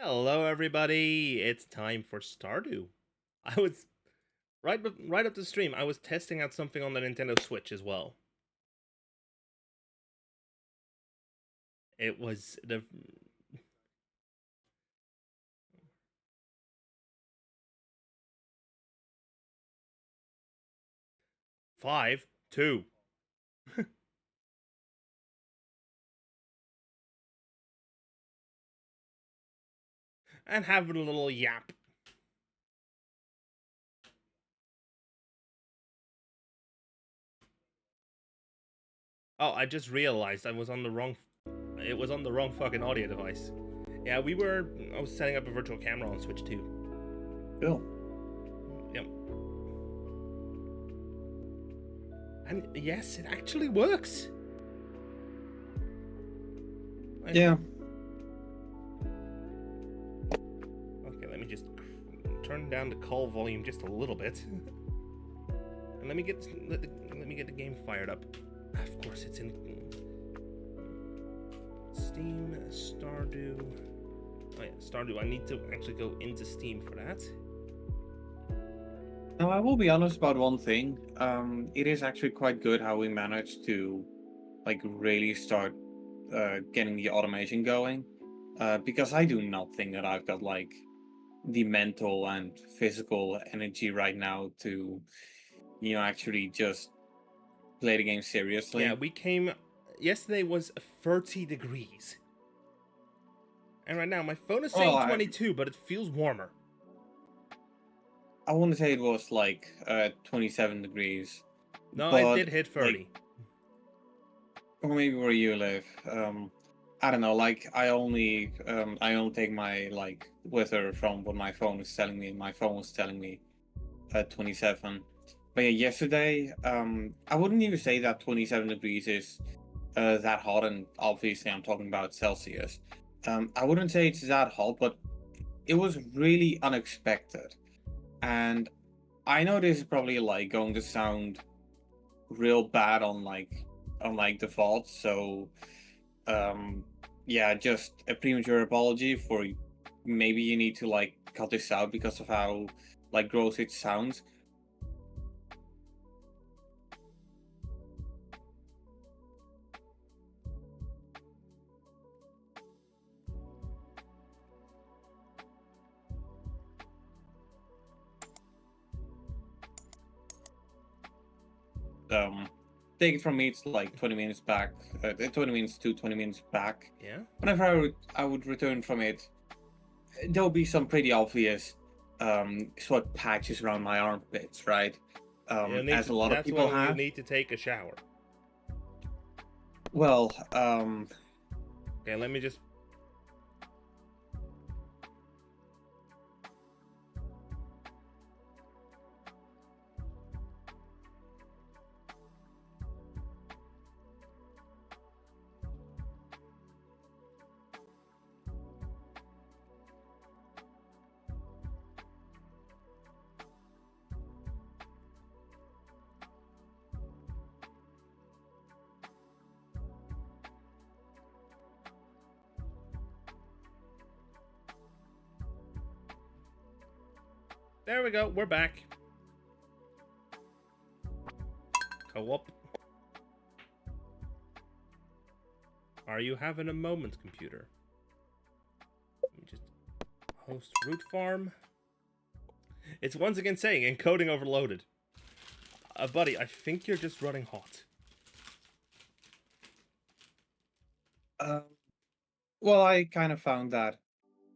Hello, everybody. It's time for Stardew. I was right up the stream. I was testing out something on the Nintendo Switch as well. It was the 5-2 and having a little yap. Oh, I just realized I was on the wrong. It was on the wrong fucking audio device. Yeah, I was setting up a virtual camera on Switch 2. Cool. Yep. And yes, it actually works. Yeah. Okay, let me just turn down the call volume just a little bit. And let me get the game fired up. Of course, it's in Steam, Stardew. Oh yeah, Stardew. I need to actually go into Steam for that. Now, I will be honest about one thing. It is actually quite good how we managed to, really start getting the automation going. Because I do not think that I've got, the mental and physical energy right now to, actually just play the game seriously. Yeah, we came. Yesterday was 30 degrees. And right now, my phone is saying 22, but it feels warmer. I want to say it was 27 degrees. No, but, it did hit 30. Or maybe where you live. I don't know. I only take my weather from what my phone is telling me. My phone was telling me 27. But yeah, yesterday, I wouldn't even say that 27 degrees is that hot, and obviously I'm talking about Celsius. I wouldn't say it's that hot, but it was really unexpected. And I know this is probably going to sound real bad on default, so yeah, just a premature apology for maybe you need to cut this out because of how gross it sounds. Take it from me, it's 20 minutes back, 20 minutes to 20 minutes back. Yeah. Whenever I would return from it, there'll be some pretty obvious sweat patches around my armpits, right? As a lot of people have. You need to take a shower. Well, okay, let me just. There we go, we're back. Co-op. Are you having a moment, computer? Let me just host root farm. It's once again saying encoding overloaded. Buddy, I think you're just running hot. Well, I kind of found that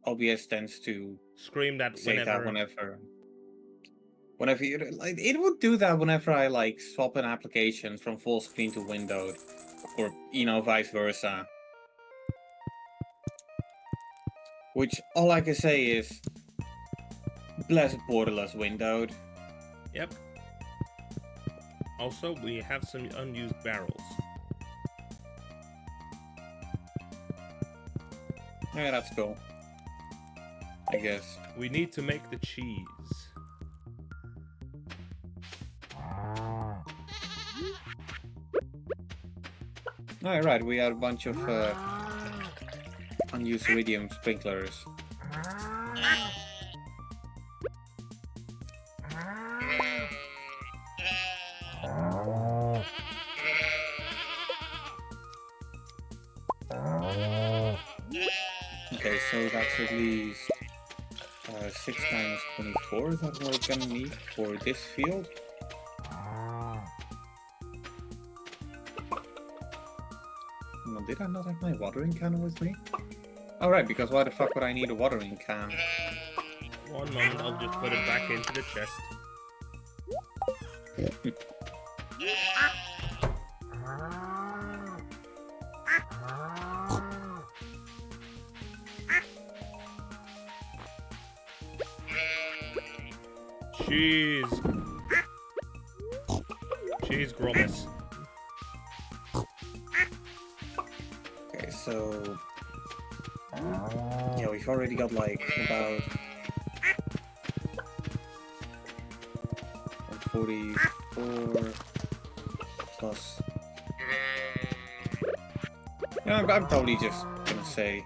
OBS tends to scream that say whenever. that whenever you it would do that whenever I swap an application from full screen to windowed, or vice versa. Which all I can say is, blessed borderless windowed. Yep. Also, we have some unused barrels. Yeah, that's cool. I guess. We need to make the cheese. Alright, we had a bunch of unused iridium sprinklers. Okay, so that's at least 6 times 24 that we're gonna need for this field. No, did I not have my watering can with me? Oh right, because why the fuck would I need a watering can? One moment, I'll just put it back into the chest. Cheese grummus. Okay, so yeah, we've already got like about 44 plus. Yeah, I'm probably just gonna say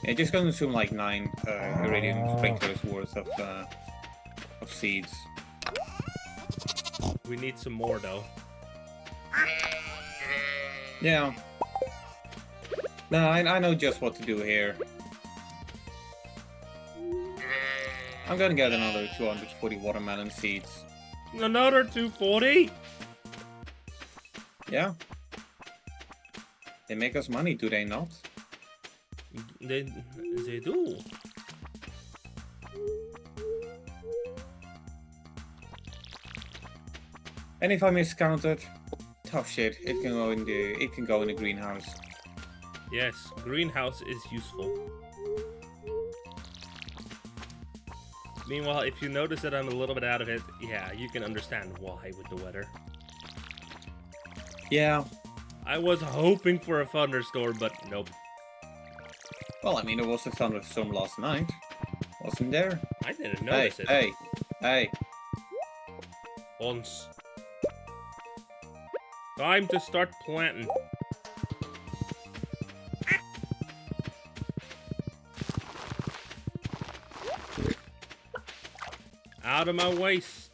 yeah, just gonna assume like 9 iridium sprinklers worth of seeds. We need some more though. Yeah. No, I know just what to do here. I'm gonna get another 240 watermelon seeds. Another 240? Yeah. They make us money, do they not? They do. And if I miscounted, tough shit. It can go in the greenhouse. Yes, greenhouse is useful. Meanwhile, if you notice that I'm a little bit out of it, yeah, you can understand why with the weather. Yeah. I was hoping for a thunderstorm, but nope. Well, I mean, there was a thunderstorm last night. Wasn't there? I didn't notice it. Hey. Once. Time to start planting. Out of my waist.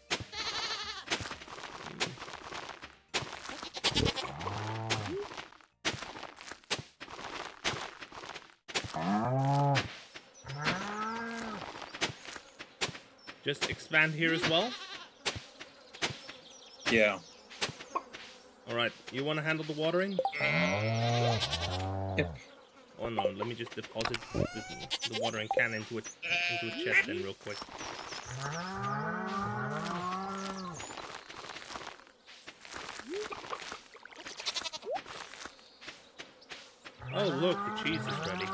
Just expand here as well. Yeah. Alright, you want to handle the watering? Yep. Oh no, let me just deposit the watering can into a chest then real quick. Oh look, the cheese is ready.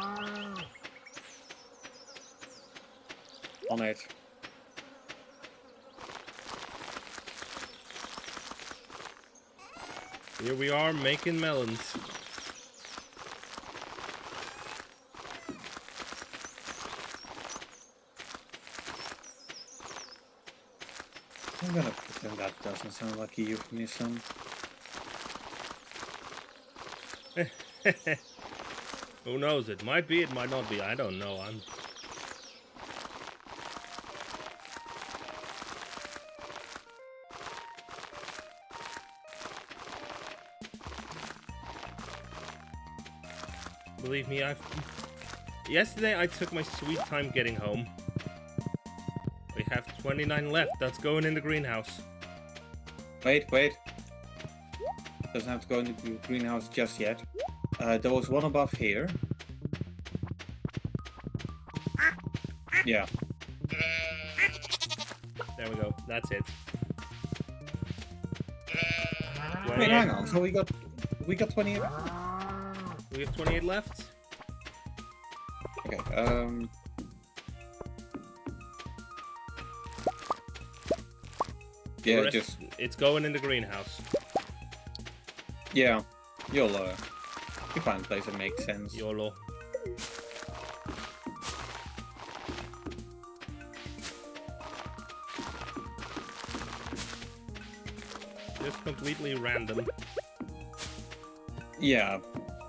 On it. Here we are making melons. I'm gonna pretend that doesn't sound like a euphemism. Who knows? It might be, it might not be. I don't know. Believe me, yesterday I took my sweet time getting home. We have 29 left. That's going in the greenhouse. Wait. Doesn't have to go into the greenhouse just yet. There was one above here. Yeah. There we go. That's it. Wait, hang on. So we got 28. We have 28 left. Okay. Yeah, it's going in the greenhouse. Yeah. You'll find a place that makes sense. YOLO. Just completely random. Yeah.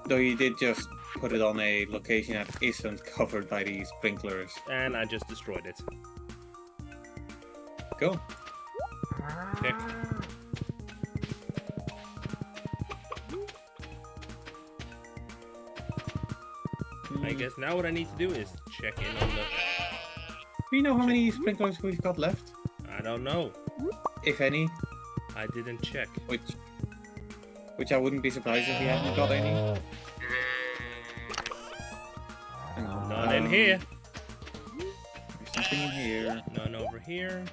Though you did just put put it on a location that isn't covered by these sprinklers. And I just destroyed it. Go. Okay. I guess now what I need to do is check in on the... Do you know how many sprinklers we've got left? I don't know. If any? I didn't check. Which I wouldn't be surprised if we haven't got any. Hang on. None in here. There's nothing in here. None over here.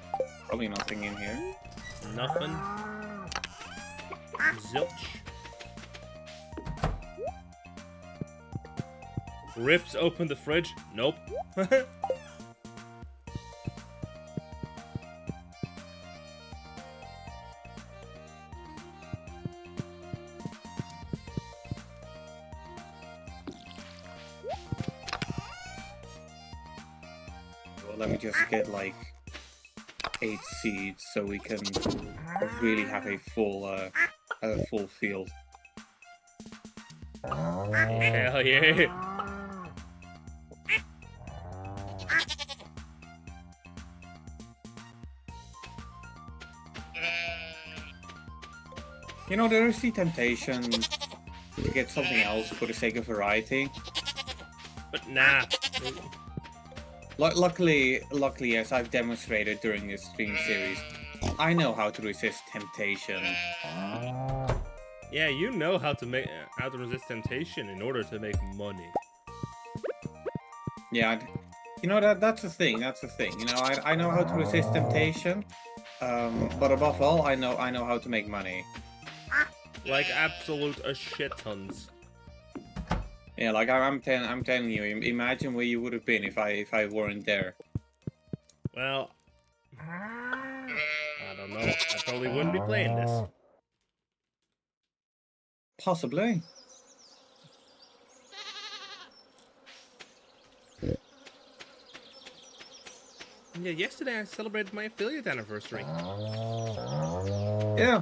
Probably nothing in here. Nothing. Zilch. Rips open the fridge. Nope. Well, let me just get like 8 seeds so we can really have a full field. Hell yeah. You know, there is the temptation to get something else for the sake of variety. But nah. Luckily, as I've demonstrated during this stream series, I know how to resist temptation. Yeah, you know how to resist temptation in order to make money. Yeah, you know that's the thing. That's the thing. You know, I know how to resist temptation, but above all, I know how to make money. Like absolute a shit tons. Yeah, like I'm telling you, imagine where you would have been if I weren't there. Well, I don't know. I probably wouldn't be playing this. Possibly. Yeah, yesterday I celebrated my affiliate anniversary. Yeah.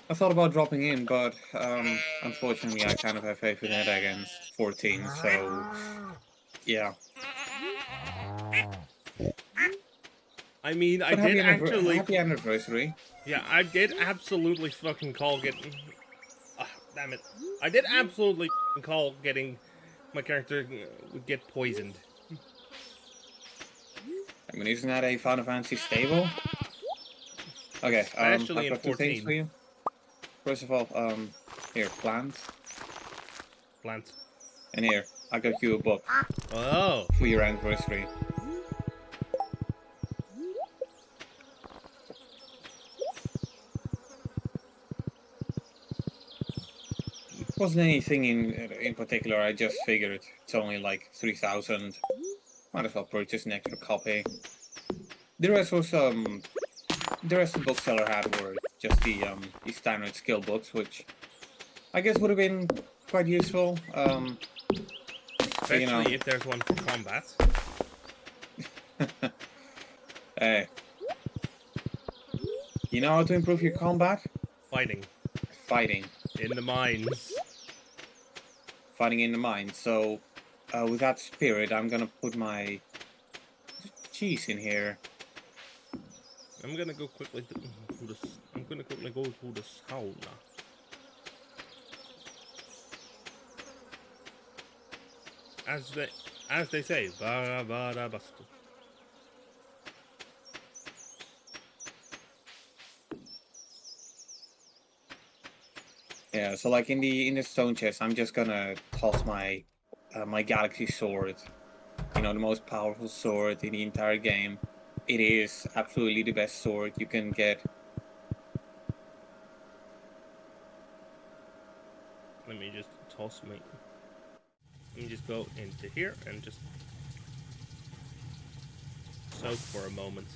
I thought about dropping in, but unfortunately I kind of have faith in it against 14, so yeah. I mean, But I did actually... Happy anniversary. Yeah, I did absolutely fucking call getting... damn it. I did absolutely call getting my character would get poisoned. I mean, isn't that a Final Fantasy stable? Okay, Especially I've in got 2 things 14. for you. First of all, here, plant. Plant. And here, I got you a book Oh. for your anniversary. Wasn't anything in particular, I just figured it's only like 3,000. Might as well purchase an extra copy. The rest was the rest the bookseller had were just the standard skill books, which I guess would have been quite useful. Especially you know, if there's one for combat. Hey. You know how to improve your combat? Fighting. Fighting. In the mines. Fighting in the mines. So, with that spirit, I'm gonna put my cheese in here. I'm gonna go quickly to the... I'm gonna quickly go to the sauna. As they say, bara bara bastu. Yeah, so like in the stone chest, I'm just gonna toss my my galaxy sword. You know, the most powerful sword in the entire game. It is absolutely the best sword you can get. Let me just toss me. Let me just go into here and just soak for a moment.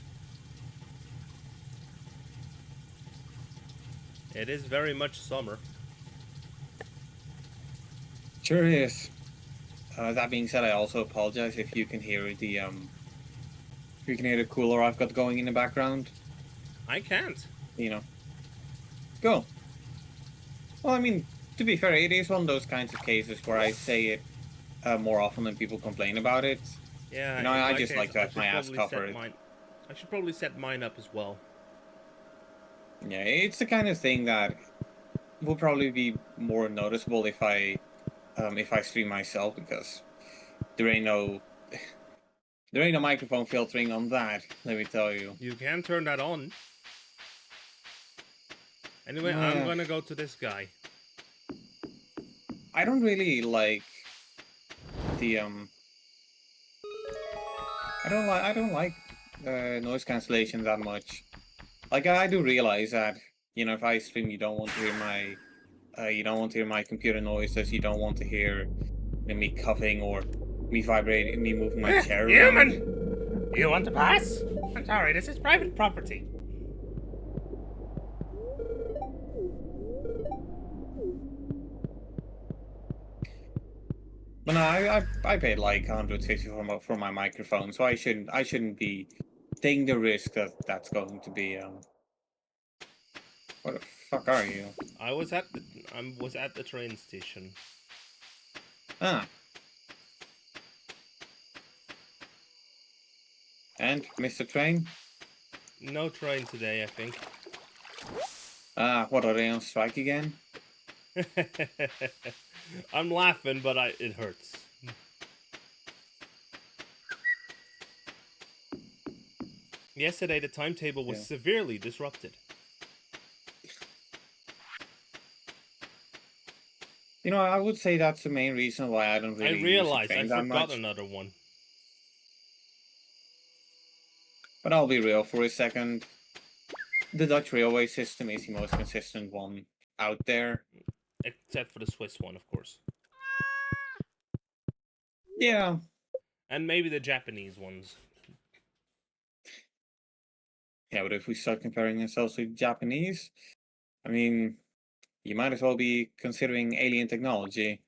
It is very much summer. Sure is. That being said, I also apologize if you can hear the cooler I've got going in the background. I can't. You know. Go. Well, I mean, to be fair, it is one of those kinds of cases where I say it more often than people complain about it. Yeah, You know, in I my just case, like to I have should my ass probably set covered. mine. I should probably set mine up as well. Yeah, it's the kind of thing that will probably be more noticeable if I stream myself, because there ain't no microphone filtering on that, let me tell you. You can turn that on. Anyway, I'm Uh, gonna go to this guy. I don't really like the I don't like noise cancellation that much. Like, I do realize that, you know, if I stream, you don't want to hear my computer noises. You don't want to hear, you know, me coughing or me vibrating, me moving my chair around. Human! You want to pass? I'm sorry, this is private property. But no, I paid like 150 for my microphone, so I shouldn't be taking the risk that that's going to be What the fuck are you? I was at the train station. Ah. And Mr. Train? No train today, I think. Ah, what, are they on strike again? I'm laughing, but it hurts. Yesterday, the timetable was Yeah. severely disrupted. You know, I would say that's the main reason why I don't I really use the realized I train that forgot much. another one. But I'll be real for a second. The Dutch railway system is the most consistent one out there. Except for the Swiss one, of course. Yeah. And maybe the Japanese ones. Yeah, but if we start comparing ourselves with Japanese, I mean, you might as well be considering alien technology.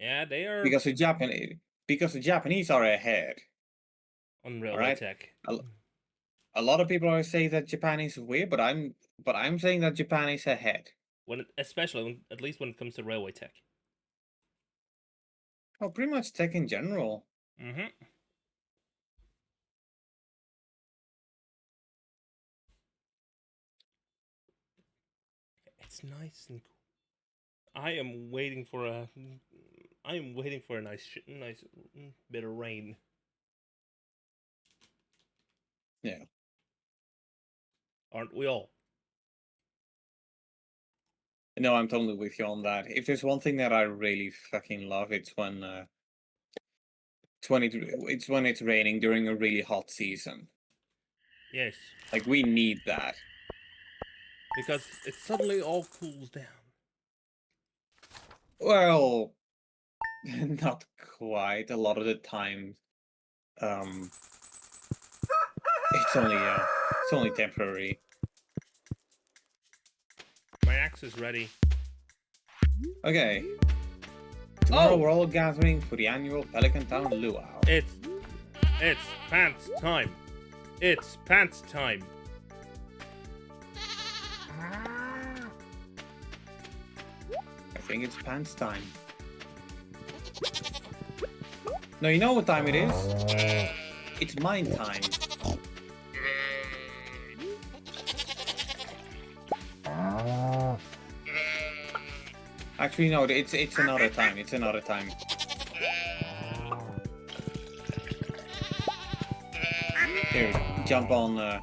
Yeah, they are Because the Japanese are ahead. on All railway right? tech. A lot of people are saying that Japan is weird, but I'm saying that Japan is ahead. At least when it comes to railway tech. Oh, pretty much tech in general. Mm-hmm. It's nice and cool. I am waiting for a nice bit of rain. Yeah. Aren't we all? No, I'm totally with you on that. If there's one thing that I really fucking love, it's when it's raining during a really hot season. Yes. Like, we need that. Because it suddenly all cools down. Well, not quite. A lot of the time, it's only temporary. My axe is ready. Okay. Tomorrow Oh! we're all gathering for the annual Pelican Town Luau. It's pants time. It's pants time. I think it's pants time. No, you know what time it is? It's mine time. Actually, no, it's another time. It's another time. Here, jump on.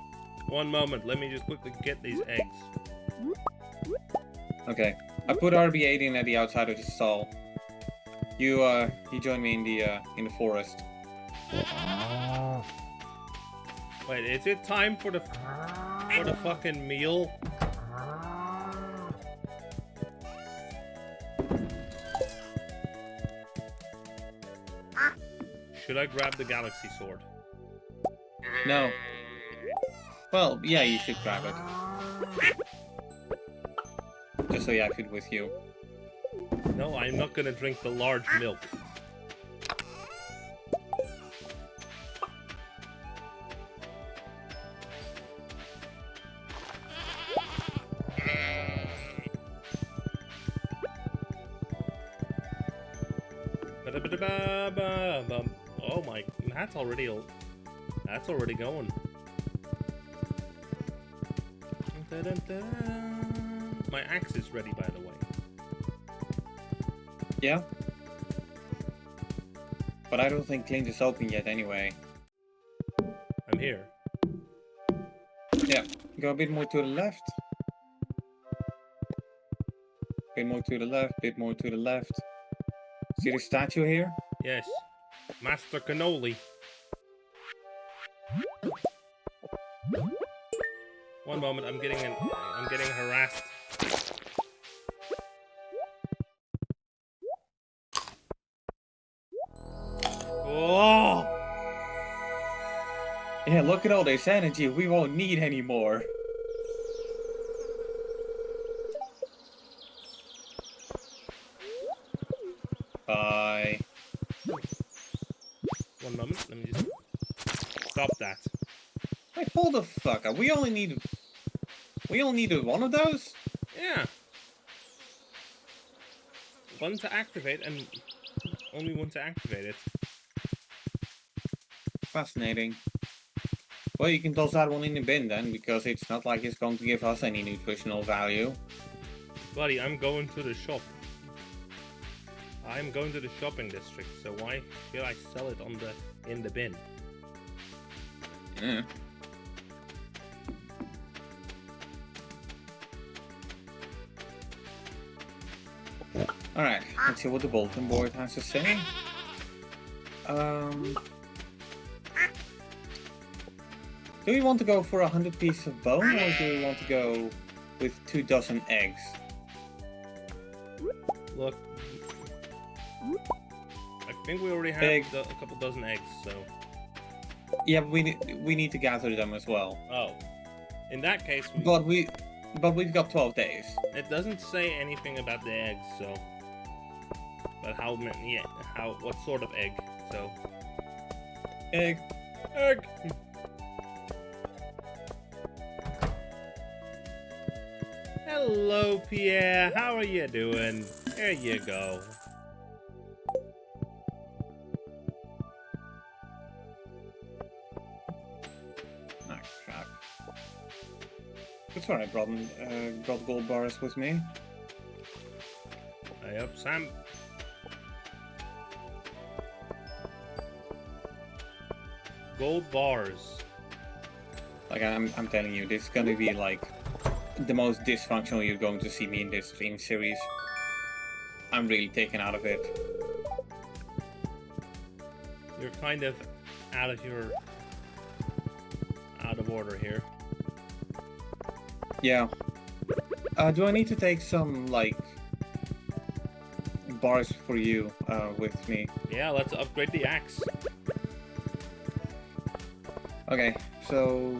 One moment, let me just quickly get these eggs. Okay, I put RB8 in at the outside of the stall. You join me in the forest. Wait, is it time for the fucking meal? Should I grab the galaxy sword? No. Well, yeah, you should grab it. Just so you have it with you. No, I'm not gonna drink the large milk. Oh my, that's already going. My axe is ready, by the way. Yeah. But I don't think Clint is open yet anyway. I'm here. Yeah. Go a bit more to the left. Bit more to the left, bit more to the left. See the statue here? Yes. Master Cannoli. One moment, I'm getting harassed. Oh! Yeah, look at all this energy. We won't need any more. Bye. One moment, let me just stop that. Wait, hold the fuck up. We only needed one of those? Yeah. One to activate and only one to activate it. Fascinating. Well, you can toss that one in the bin then, because it's not like it's going to give us any nutritional value. Buddy, I'm going to the shop. I'm going to the shopping district, so why should I sell it in the bin? Yeah. Alright, let's see what the bulletin board has to say. Do we want to go for 100 pieces of bone, or do we want to go with 24 eggs? Look, I think we already have a couple dozen eggs, so... Yeah, we need to gather them as well. Oh. In that case, But we've got 12 days. It doesn't say anything about the eggs, so... But how many... Yeah, what sort of egg, so... Egg. Egg! Hello, Pierre. How are you doing? There you go. Ah, crap. That's why I brought gold bars with me. Hey up, Sam. Gold bars. Like, I'm telling you, this is gonna be like the most dysfunctional you're going to see me in this stream series. I'm really taken out of it. You're kind of out of order here. Yeah. Do I need to take some, like, bars for you with me? Yeah, let's upgrade the axe. Okay, so...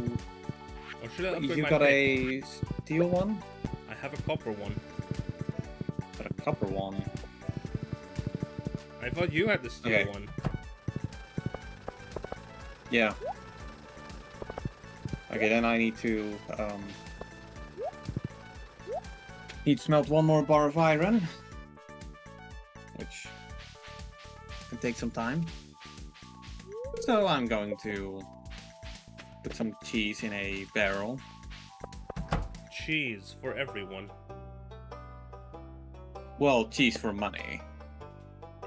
Or should I upgrade you my got pick? a steel one? I have a copper one. Got a copper one. I thought you had the steel one. Yeah. Okay, then I need to smelt one more bar of iron, which can take some time. So I'm going to put some cheese in a barrel. Cheese for everyone. Well, cheese for money.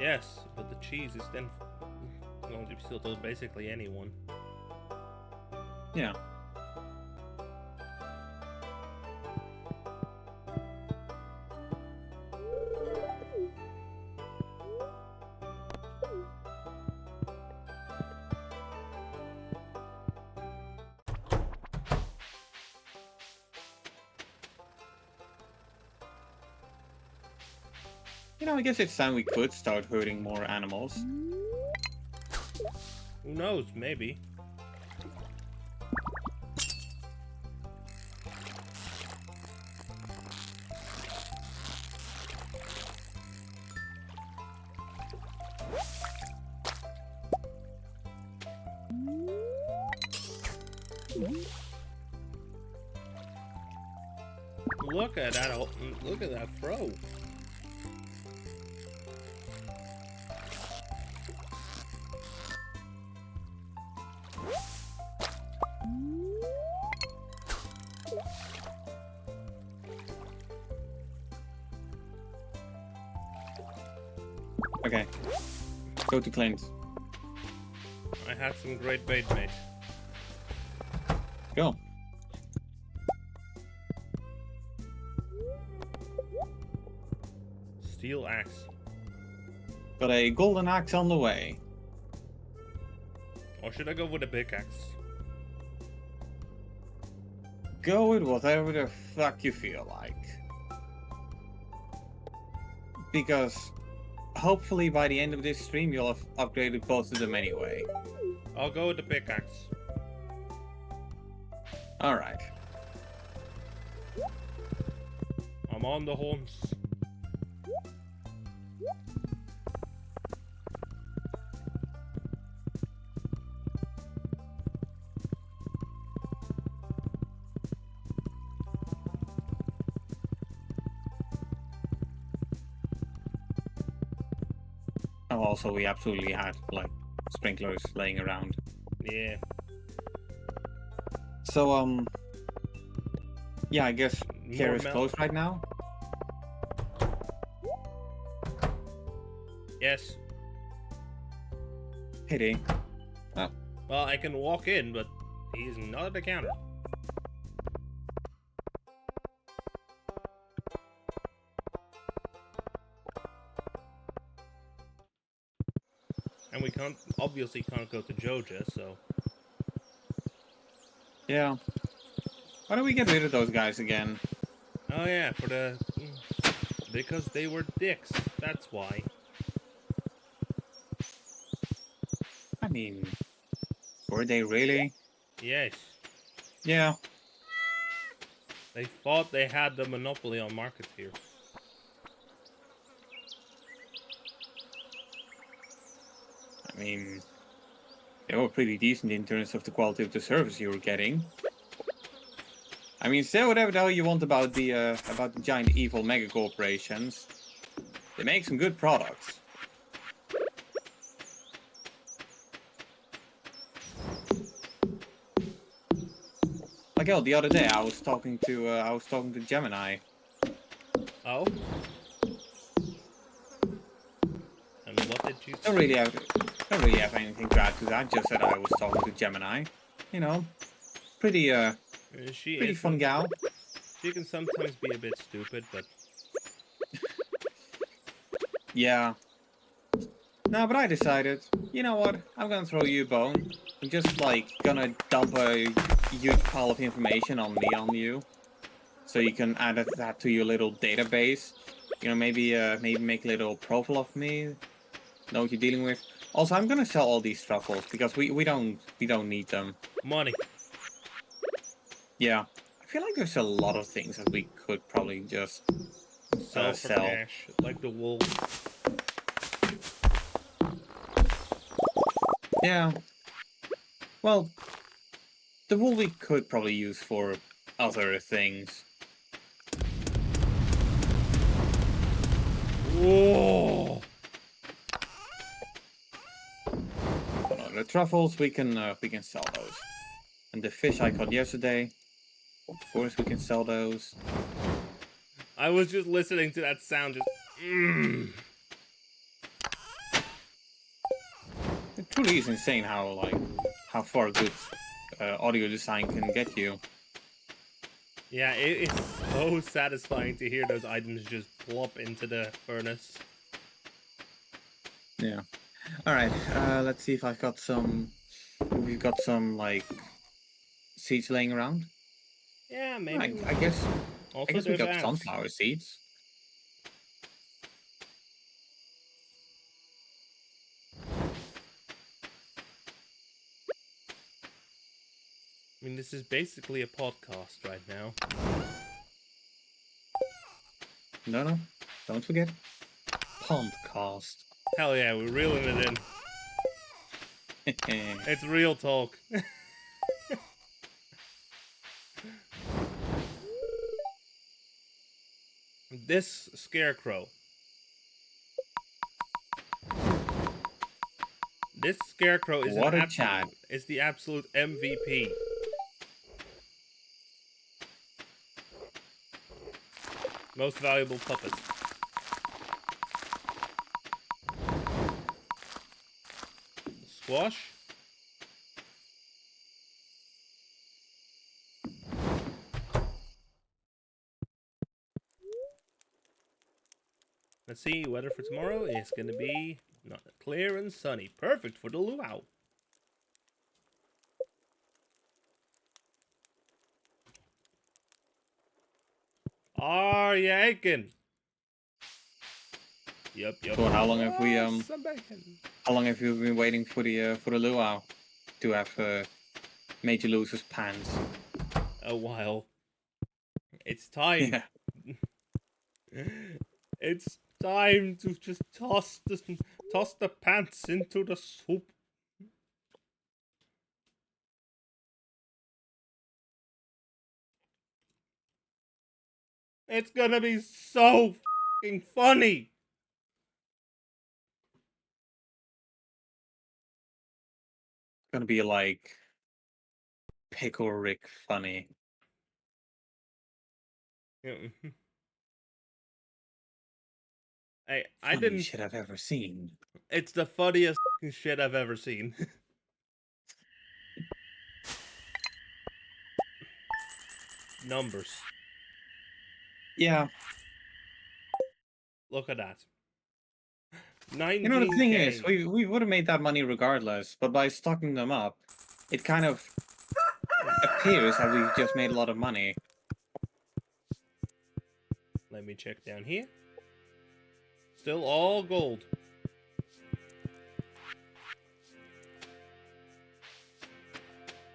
Yes, but the cheese is then going to be sold to basically anyone. Yeah. You know, I guess it's time we could start herding more animals. Who knows, maybe. Look at that throw. Okay. Go to Clint. I had some great bait, mate. Go. Steel axe. Got a golden axe on the way. Or should I go with a pickaxe? Go with whatever the fuck you feel like. Because hopefully by the end of this stream you'll have upgraded both of them anyway. I'll go with the pickaxe. Alright. I'm on the horns. Oh, also we absolutely had like sprinklers laying around. Yeah. So yeah, I guess care is More closed right now. Yes. Pity. Well, I can walk in, but he's not at the counter. And we obviously can't go to Joja, so... Yeah. Why don't we get rid of those guys again? Oh yeah, because they were dicks, that's why. I mean, were they really? Yes. Yeah. They thought they had the monopoly on markets here. I mean, they were pretty decent in terms of the quality of the service you were getting. I mean, say whatever the hell you want about the giant evil mega corporations. They make some good products. Like hell, the other day I was talking to Gemini. Oh? And what did you say? Don't really have anything to add to that. Just that I was talking to Gemini. You know, pretty She fun gal. She can sometimes be a bit stupid, but... Yeah. No, but I decided, you know what? I'm gonna throw you a bone. I'm just like gonna dump a huge pile of information on you, so you can add that to your little database. You know, maybe make a little profile of me. Know what you're dealing with. Also, I'm gonna sell all these truffles because we don't need them. Money. Yeah, I feel like there's a lot of things that we could probably just Sell for sell. cash, like the wool. Yeah. Well, the wool we could probably use for other things. Whoa! The truffles we can sell those, and the fish I caught yesterday, of course we can sell those. I was just listening to that sound, just... It truly is insane how far good audio design can get you. Yeah, it is so satisfying to hear those items just plop into the furnace. Yeah. All right. Let's see if I've got some. We've got some like seeds laying around. Yeah, maybe. I guess. Also, I guess we there's got ants. sunflower seeds. I mean, this is basically a podcast right now. No, don't forget. Podcast. Hell yeah, we're reeling it in. It's real talk. This scarecrow. This scarecrow is What a Chad. is the absolute MVP. Most valuable puppet. Squash. Let's see, weather for tomorrow is going to be not clear and sunny. Perfect for the luau. Are you aching? Yep. So how long have we Some bacon. how long have you been waiting for the luau to have made you lose his pants? A while. It's time. Yeah. It's time to just toss the pants into the soup. It's gonna be so fucking funny. Gonna be like Pickle Rick funny. I Funny didn't. shit I've ever seen. It's the funniest fucking shit I've ever seen. Numbers. Yeah. Look at that. You know, the thing is, 19K. we would have made that money regardless, but by stocking them up, it kind of appears that we just made a lot of money. Let me check down here. Still all gold.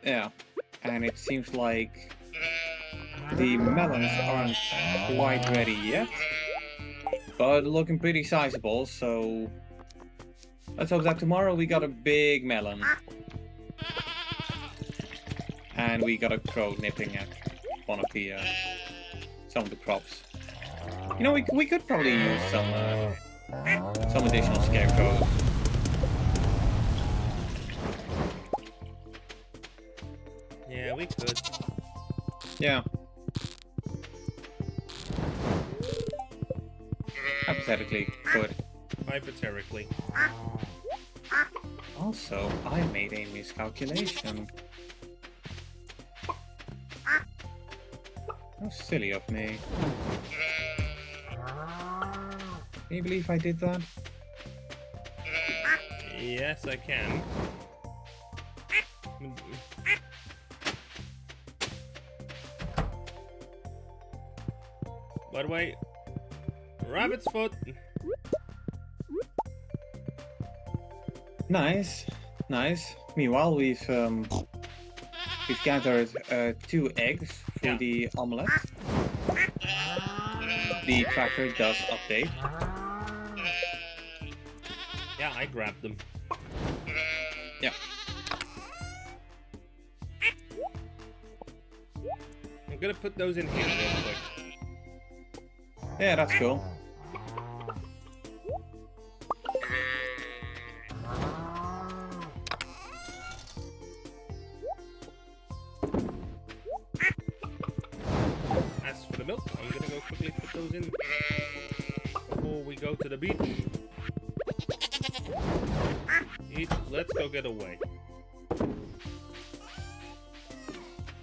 Yeah. And it seems like the melons aren't quite ready yet, but looking pretty sizable, so let's hope that tomorrow we got a big melon. And we got a crow nipping at one of the some of the crops. You know, we could probably use some additional scarecrows. Yeah, we could. Yeah. Hypothetically, could. Hypothetically. Also, I made a miscalculation. How silly of me. Can you believe I did that? Yes, I can. By the way, rabbit's foot. Nice, nice. Meanwhile, we've gathered 2 eggs for Yeah. the omelette. The tracker does update. Yeah, I grabbed them. Yeah. I'm gonna put those in here real quick. Yeah, that's cool. As for the milk, I'm gonna go quickly put those in before we go to the beach. Let's go get away.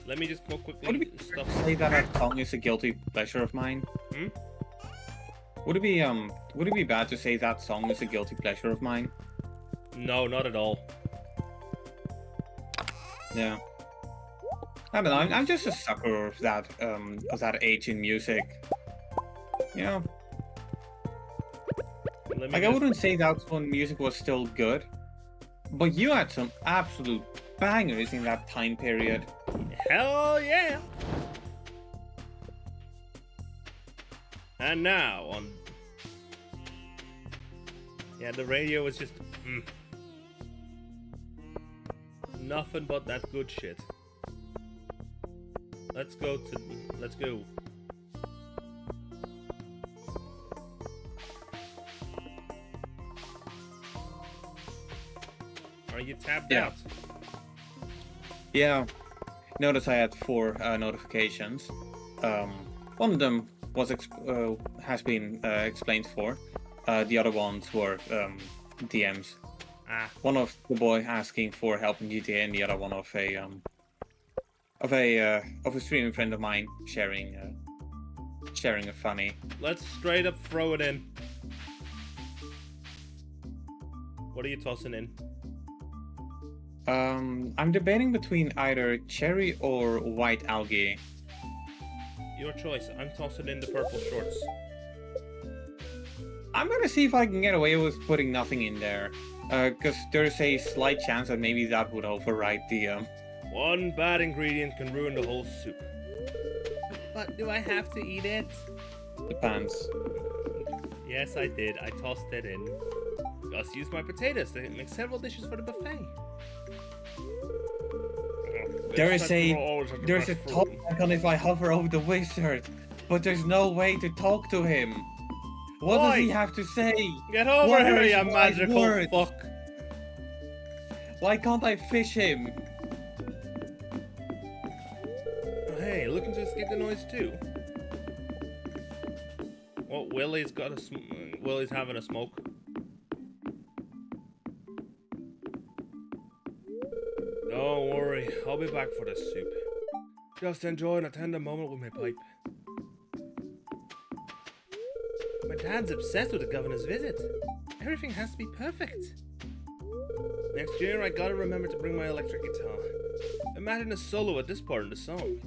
Let me just go quickly Would it be stuff. say that song is a guilty pleasure of mine? Hmm? Would it be bad to say that song is a guilty pleasure of mine? No, not at all. Yeah. I don't know. I'm just a sucker of that age in music. You know, Let me like I just- wouldn't say that's when music was still good, but you had some absolute bangers in that time period. Hell yeah! And now on. Yeah, the radio is just nothing but that good shit. Let's go. Are you tapped Yeah. out? Yeah. Notice I had 4 notifications. One of them has been explained for. The other ones were DMs. Ah, One of the boy asking for help in GTA, and the other one of a streaming friend of mine sharing a funny. let's straight up throw it in. What are you tossing in? I'm debating between either cherry or white algae. Your choice. I'm tossing in the purple shorts. I'm gonna see if I can get away with putting nothing in there, because there's a slight chance that maybe that would override the One bad ingredient can ruin the whole soup. But do I have to eat it? pants. Yes, I did. I tossed it in. Just use my potatoes to make several dishes for the buffet. There's a talk icon if I hover over the wizard, but there's no way to talk to him. What does he have to say? Get over What here, are you his wise magical words? fuck. Why can't I fish him? Hey, looking to escape the noise too. Well, Willie's having a smoke. Don't worry, I'll be back for the soup. Just enjoying a tender moment with my pipe. My dad's obsessed with the governor's visit. Everything has to be perfect. Next year, I gotta remember to bring my electric guitar. Imagine a solo at this part in the song.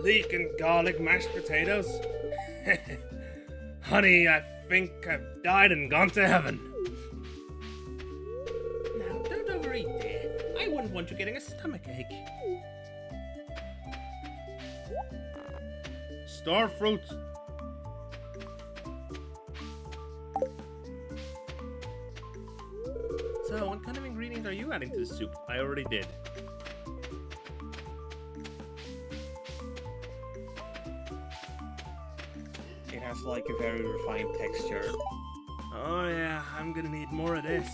Leek garlic mashed potatoes? Honey, I think I've died and gone to heaven. Now, don't overeat, dear. I wouldn't want you getting a stomachache. Star fruit. So, what kind of ingredient are you adding to the soup? I already did. It has like a very refined texture. Oh yeah, I'm gonna need more of this.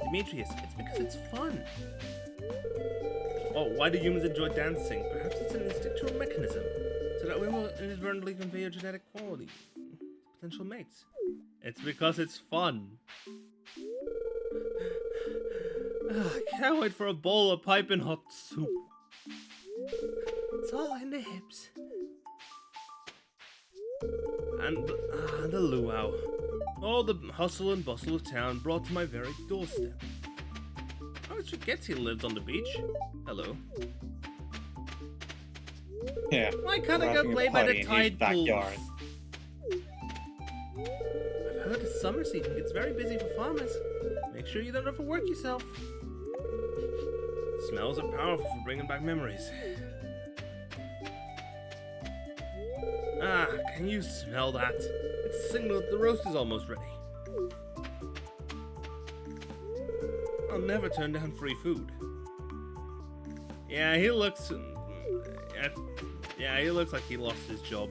Demetrius, it's because it's fun. Oh, why do humans enjoy dancing? Perhaps it's an instinctual mechanism, so that we will inadvertently convey our genetic quality to potential mates. It's because it's fun. I can't wait for a bowl of piping hot soup. It's all in the hips. And the luau. All the hustle and bustle of town brought to my very doorstep. I always forget he lives on the beach. Hello. Yeah. Why can't I go play by the tide pools? I've heard the summer season gets very busy for farmers. Make sure you don't overwork yourself. Smells are powerful for bringing back memories. Ah, can you smell that? It's a signal that the roast is almost ready. I'll never turn down free food. Yeah, he looks... Yeah, he looks like he lost his job.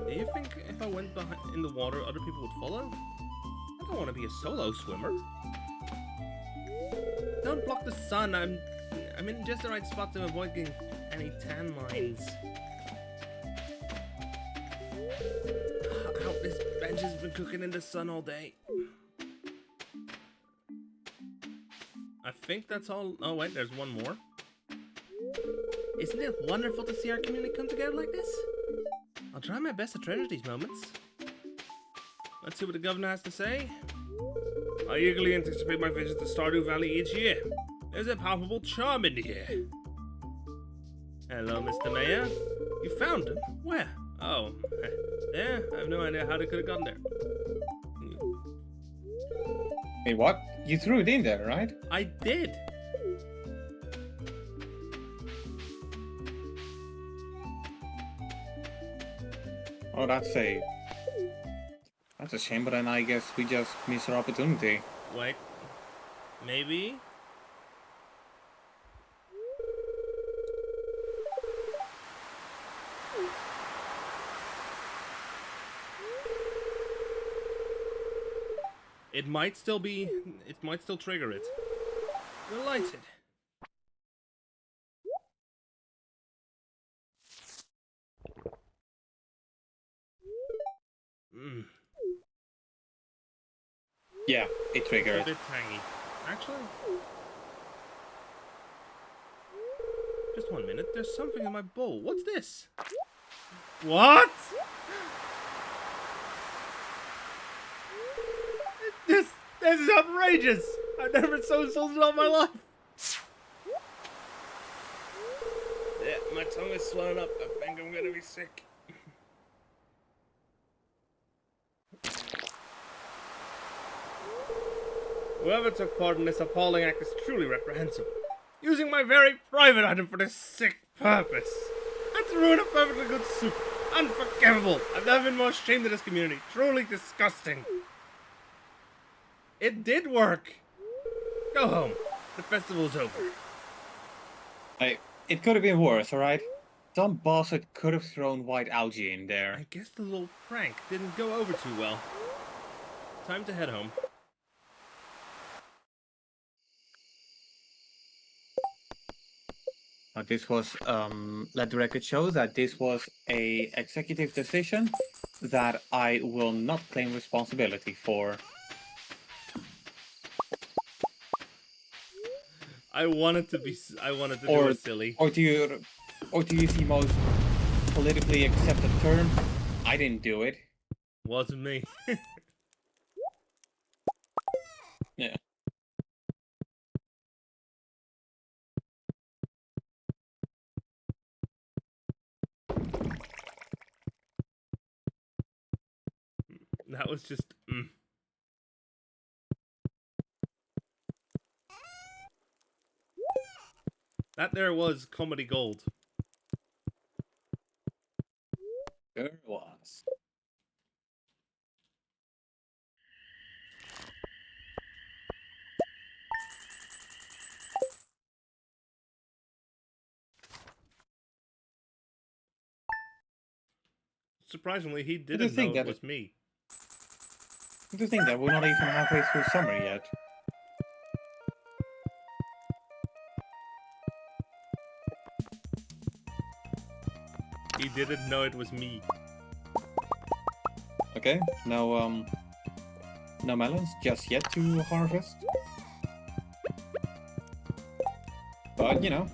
Do you think if I went behind in the water, other people would follow? I don't want to be a solo swimmer. Don't block the sun. I'm in just the right spot to avoid getting any tan lines. Ow, this bench has been cooking in the sun all day. I think that's all. Oh wait, there's one more. Isn't it wonderful to see our community come together like this? I'll try my best to treasure these moments. Let's see what the governor has to say. I eagerly anticipate my visit to Stardew Valley each year. There's a palpable charm in the air. Hello, Mr. Mayor. You found him? Where? Oh, there? I have no idea how they could have gotten there. Wait, what? You threw it in there, right? I did. Oh, that's a shame, but then I guess we just missed our opportunity. Wait. Maybe? It might still be. It might still trigger it. We're lighted. Mmm. Yeah, it A triggered. bit tangy. Actually. Just 1 minute. There's something in my bowl. What's this? What? This is outrageous. I've never been so insulted all my life. Yeah, my tongue is swelling up. I think I'm gonna be sick. Whoever took part in this appalling act is truly reprehensible. Using my very private item for this sick purpose. And to ruin a perfectly good soup. Unforgivable. I've never been more ashamed of this community. Truly disgusting. It did work. Go home. The festival's over. Hey, it could have been worse, alright? Some bastard could have thrown white algae in there. I guess the little prank didn't go over too well. Time to head home. Now this was, let the record show that this was a executive decision that I will not claim responsibility for. I wanted to do it silly. Or to use the most politically accepted term, I didn't do it. Wasn't me. Yeah. That was just. That there was comedy gold. Sure was. Surprisingly, he do you didn't know think it that was me. I do think that we're not even halfway through summer yet. He didn't know it was me. Okay, no melons just yet to harvest. But, you know,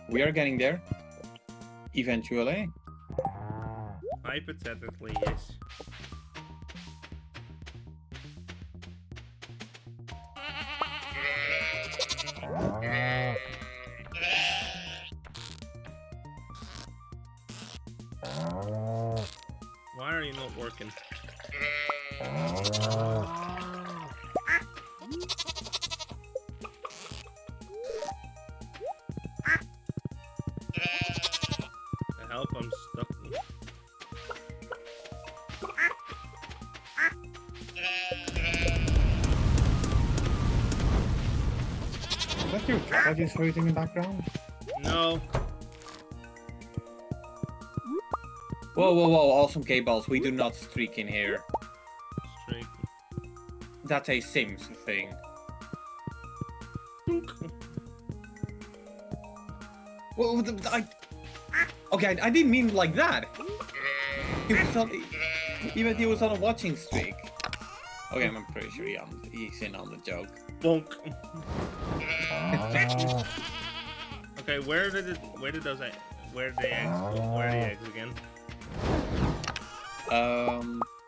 we are getting there. Eventually. Hypothetically, yes. Why are you not working? To help, I'm stuck. Is that your cat that is hurting in the background? No. Whoa, whoa, whoa, awesome K-balls. We do not streak in here. Streak. That's a Sims thing. Well, okay, I didn't mean like that. He was on a watching streak. Okay, I'm pretty sure he's in on the joke. Bonk. Okay, where did the eggs go? Where are the eggs again?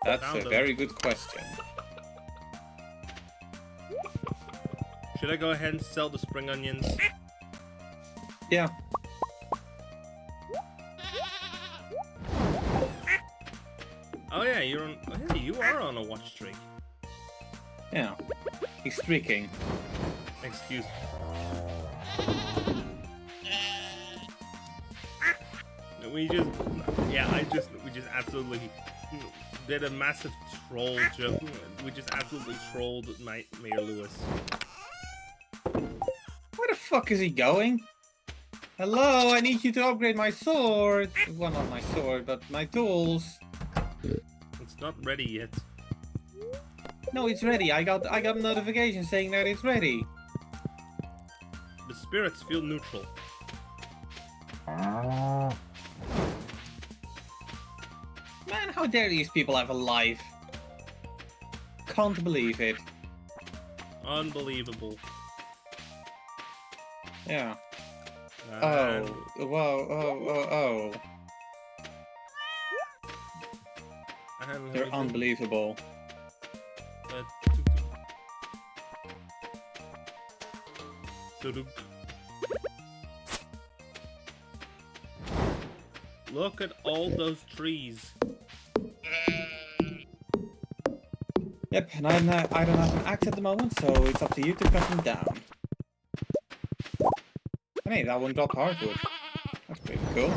That's Found a them. very good question. Should I go ahead and sell the spring onions? Yeah. Oh yeah, you're on. Oh, yeah, you are on a watch streak. Yeah. He's streaking. Excuse me. We just absolutely did a massive troll joke. We just absolutely trolled Nightmare Lewis. Where the fuck is he going? Hello, I need you to upgrade my sword. Well, not my sword, but my tools. It's not ready yet. No, it's ready. I got a notification saying that it's ready. The spirits feel neutral. Man, how dare these people have a life? Can't believe it. Unbelievable. Yeah. And Oh. and They're unbelievable. Look at all those trees. Yep, and I don't have an axe at the moment, so it's up to you to cut them down. And hey, that one dropped hardwood. That's pretty cool.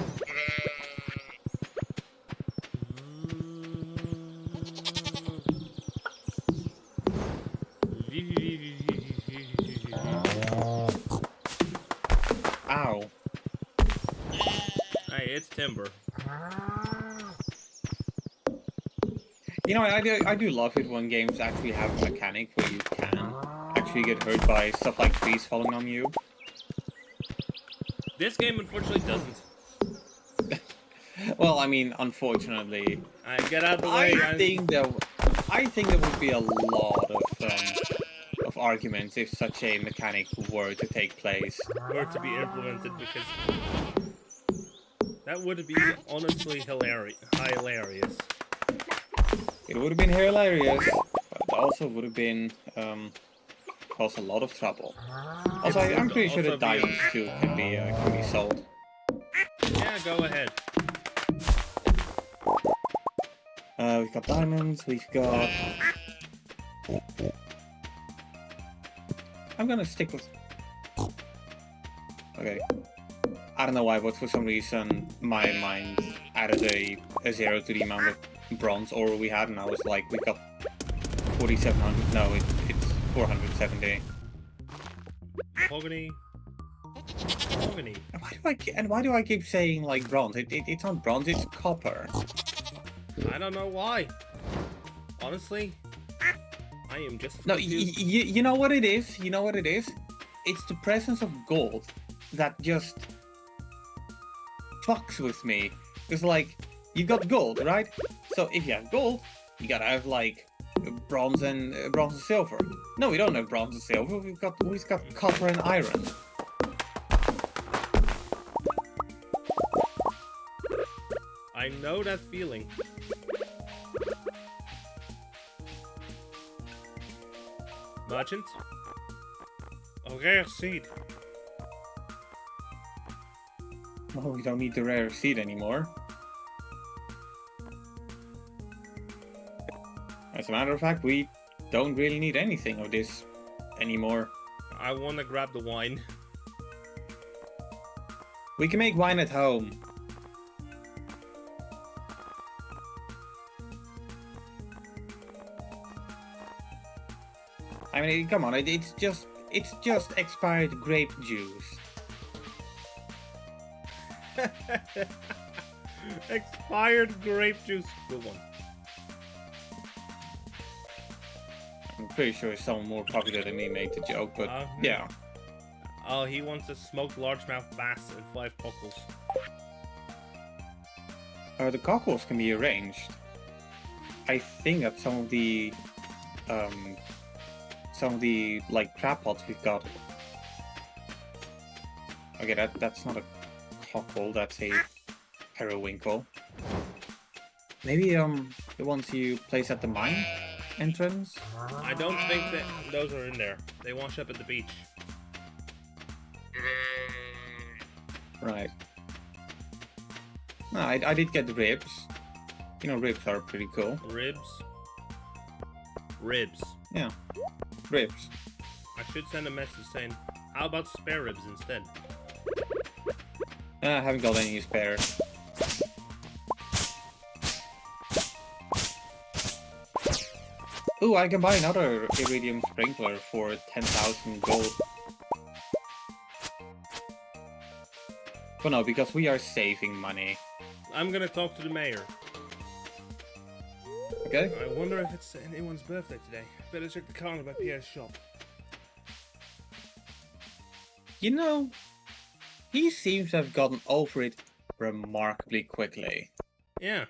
Ow. Hey, it's timber. You know, I do love it when games actually have a mechanic where you can actually get hurt by stuff like trees falling on you. This game unfortunately doesn't. Well, I mean, unfortunately, Get out of the way. I think there would be a lot of arguments if such a mechanic were to take place. Were to be implemented, because that would be honestly hilarious. It would have been hilarious, but it also would have been caused a lot of trouble. Also, I'm pretty sure that diamonds too can be sold. Yeah, go ahead. We've got diamonds. We've got. I'm gonna stick with. Okay. I don't know why, but for some reason my mind added a 0 to the amount of bronze ore we had, and I was like, we got 4,700. No, it's 470. Mahogany. And why do I keep saying like bronze? It's not bronze. It's copper. I don't know why. Honestly, I am just No, confused. you know what it is? You know what it is? It's the presence of gold that just fucks with me. It's like, you got gold, right? So if you have gold, you gotta have like bronze and silver. No, we don't have bronze and silver. We've got copper and iron. I know that feeling. Merchant? A rare seed. Oh, we don't need the rare seed anymore. As a matter of fact, we don't really need anything of this anymore. I want to grab the wine. We can make wine at home. I mean, come on, it's just expired grape juice. Expired grape juice. Good one. I'm pretty sure someone more popular than me made the joke, but yeah. Oh, he wants a smoked largemouth bass and 5 cockles. The cockles can be arranged. I think that some of the like crab pots we've got. Okay, that's not a cockle, that's a periwinkle. Maybe the ones you place at the mine entrance? I don't think that those are in there. They wash up at the beach. Right. No, I did get the ribs. You know, ribs are pretty cool. Ribs. Ribs. Yeah. Ribs. I should send a message saying, how about spare ribs instead? I haven't got any spare. Ooh, I can buy another iridium sprinkler for 10,000 gold. But no, because we are saving money. I'm gonna talk to the mayor. Okay. I wonder if it's anyone's birthday today. Better check the calendar by PS Shop. You know, he seems to have gotten over it remarkably quickly. Yeah.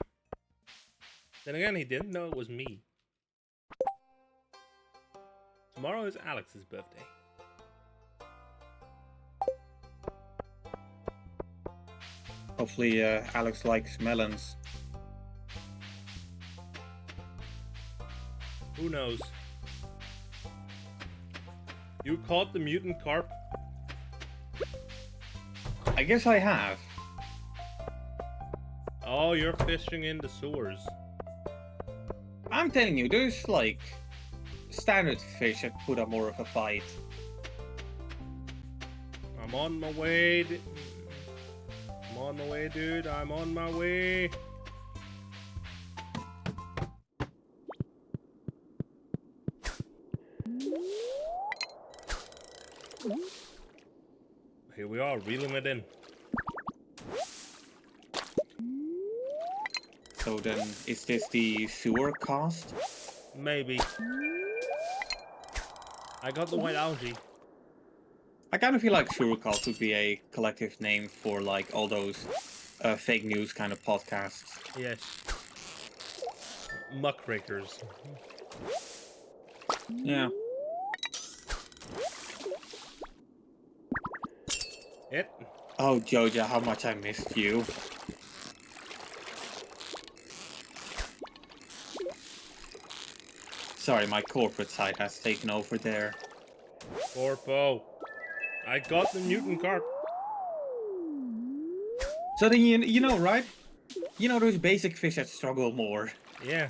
Then again, he didn't know it was me. Tomorrow is Alex's birthday. Hopefully, Alex likes melons. Who knows? You caught the mutant carp? I guess I have. Oh, you're fishing in the sewers. I'm telling you, there's like standard fish that put up more of a fight. I'm on my way. I'm on my way, dude. I'm on my way. Here we are, reeling it in. So then, is this the sewer cast? Maybe. I got the white algae. I kind of feel like sewer cast would be a collective name for like all those fake news kind of podcasts. Yes. Muckrakers. Yeah. It. Oh, Joja, how much I missed you. Sorry, my corporate side has taken over there. Corpo. I got the mutant carp. So then you know, right? You know those basic fish that struggle more. Yeah.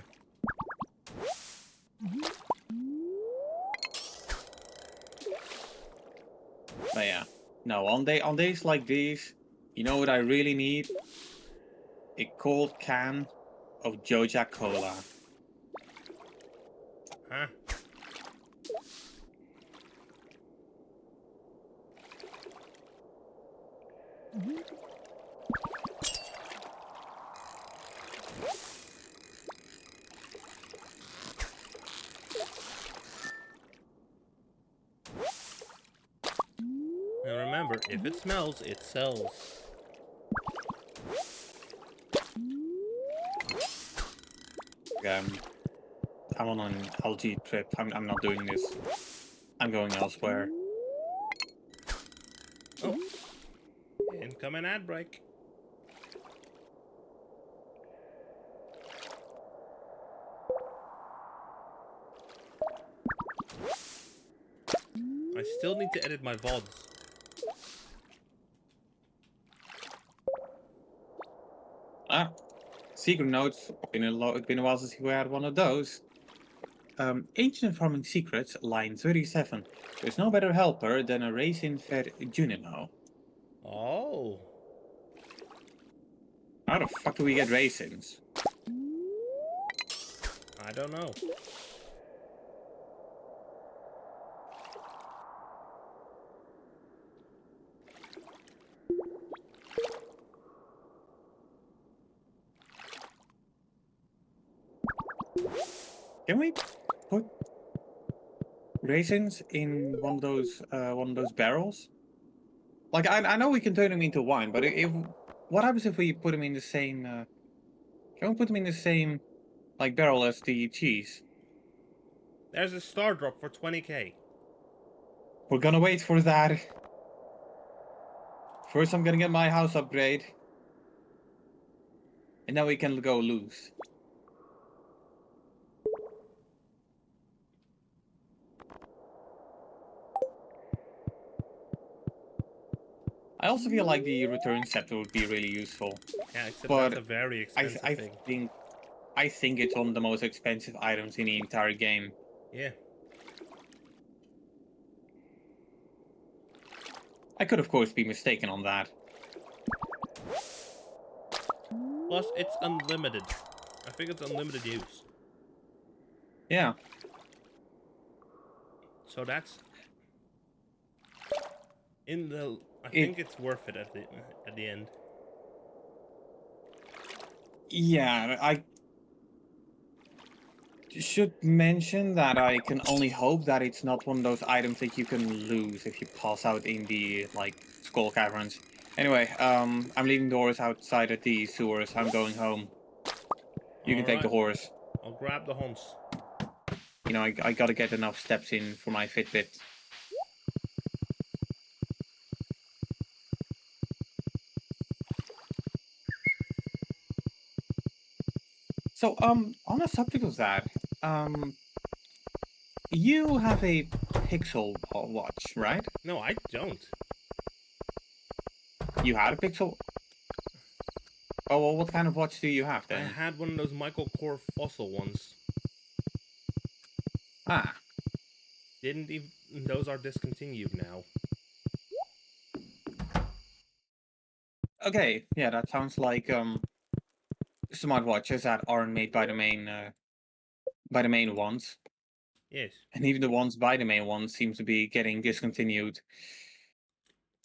But yeah. No, on days like these, you know what I really need? A cold can of Joja Cola. Huh? And remember, if it smells, it sells. I'm on an algae trip. I'm not doing this. I'm going elsewhere. Oh. Incoming ad break. I still need to edit my VODs. Ah, secret notes. Been a while since we had one of those. Ancient farming secrets, line 37. There's no better helper than a raisin-fed Junimo. Oh. How the fuck do we get raisins? I don't know. Can we put raisins in one of those barrels? Like I know we can turn them into wine, but if what happens if we put them in the same? Can we put them in the same like barrel as the cheese? There's a star drop for 20k. We're gonna wait for that. First, I'm gonna get my house upgrade, and then we can go loose. I also feel like the return scepter would be really useful. Yeah, except But that's a very expensive thing. I think it's one of the most expensive items in the entire game. Yeah. I could, of course, be mistaken on that. Plus, it's unlimited. I think it's unlimited use. Yeah. So that's in the. I think it's worth it at the end. Yeah, should mention that I can only hope that it's not one of those items that you can lose if you pass out in the like skull caverns. Anyway, I'm leaving the horse outside at the sewers. I'm going home. You can take the Alright, horse. I'll grab the horse. You know, I gotta get enough steps in for my Fitbit. So, on the subject of that, you have a Pixel watch, right? No, I don't. You had a Pixel. Oh, well, what kind of watch do you have I then? had one of those Michael Kors fossil ones. Ah, Didn't even. Those are discontinued now. okay. Yeah, that sounds like smartwatches that aren't made by the main ones, Yes. and even the ones by the main ones seem to be getting discontinued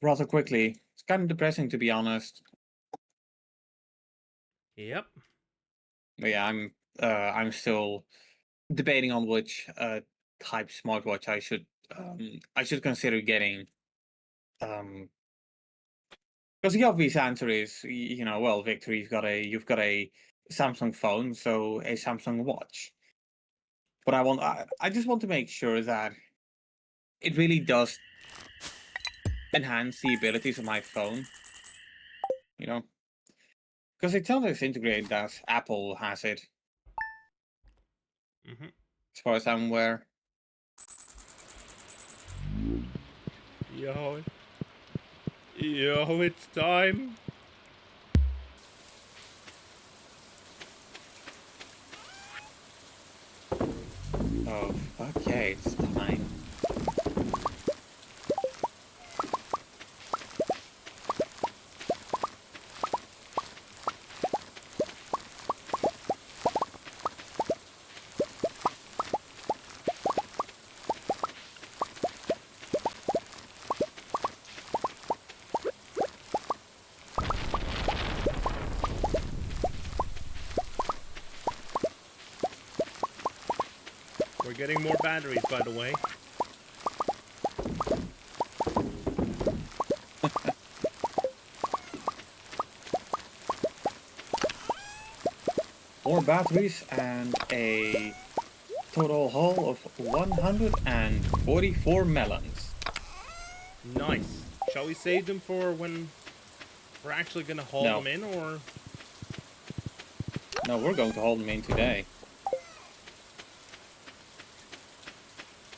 rather quickly. It's kind of depressing, to be honest. Yep. But yeah, I'm still debating on which type smartwatch I should consider getting. Because the obvious answer is, you know, well, Victor, you've got a Samsung phone, so a Samsung watch. But I just want to make sure that it really does enhance the abilities of my phone. You know, because it's not as integrated as Apple has it, Mm-hmm. as far as I'm aware. Yo. Yo, it's time. Oh, fuck yeah, it's time. We're getting more batteries, by the way. More batteries and a total haul of 144 melons. Nice. Shall we save them for when we're actually gonna haul No, them in, or? no, we're going to haul them in today.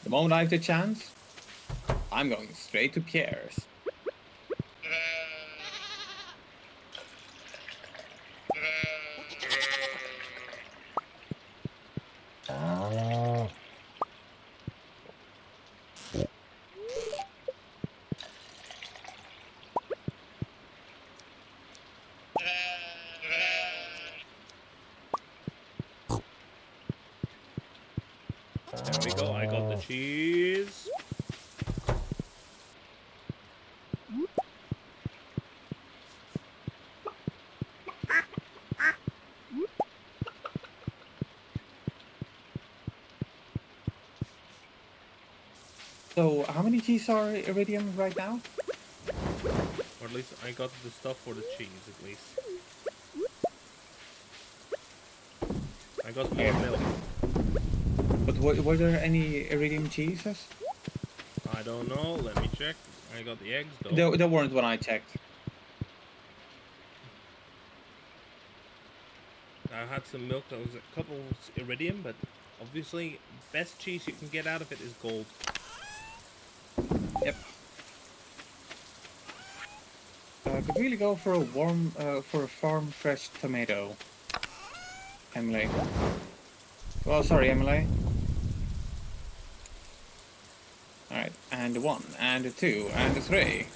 The moment I have the chance, I'm going straight to Pierre's. There we go. I got the cheese. So, how many G's are Iridium right now? Or at least I got the stuff for the cheese, at least. I got more milk. But were there any Iridium cheeses? I don't know. Let me check. I got the eggs, though. There weren't when I checked. I had some milk that was a couple iridium, but obviously, best cheese you can get out of it is gold. Yep. Could really go for a farm fresh tomato. Emily. Well, sorry, Emily. Alright, and a 1, and a 2, and a 3.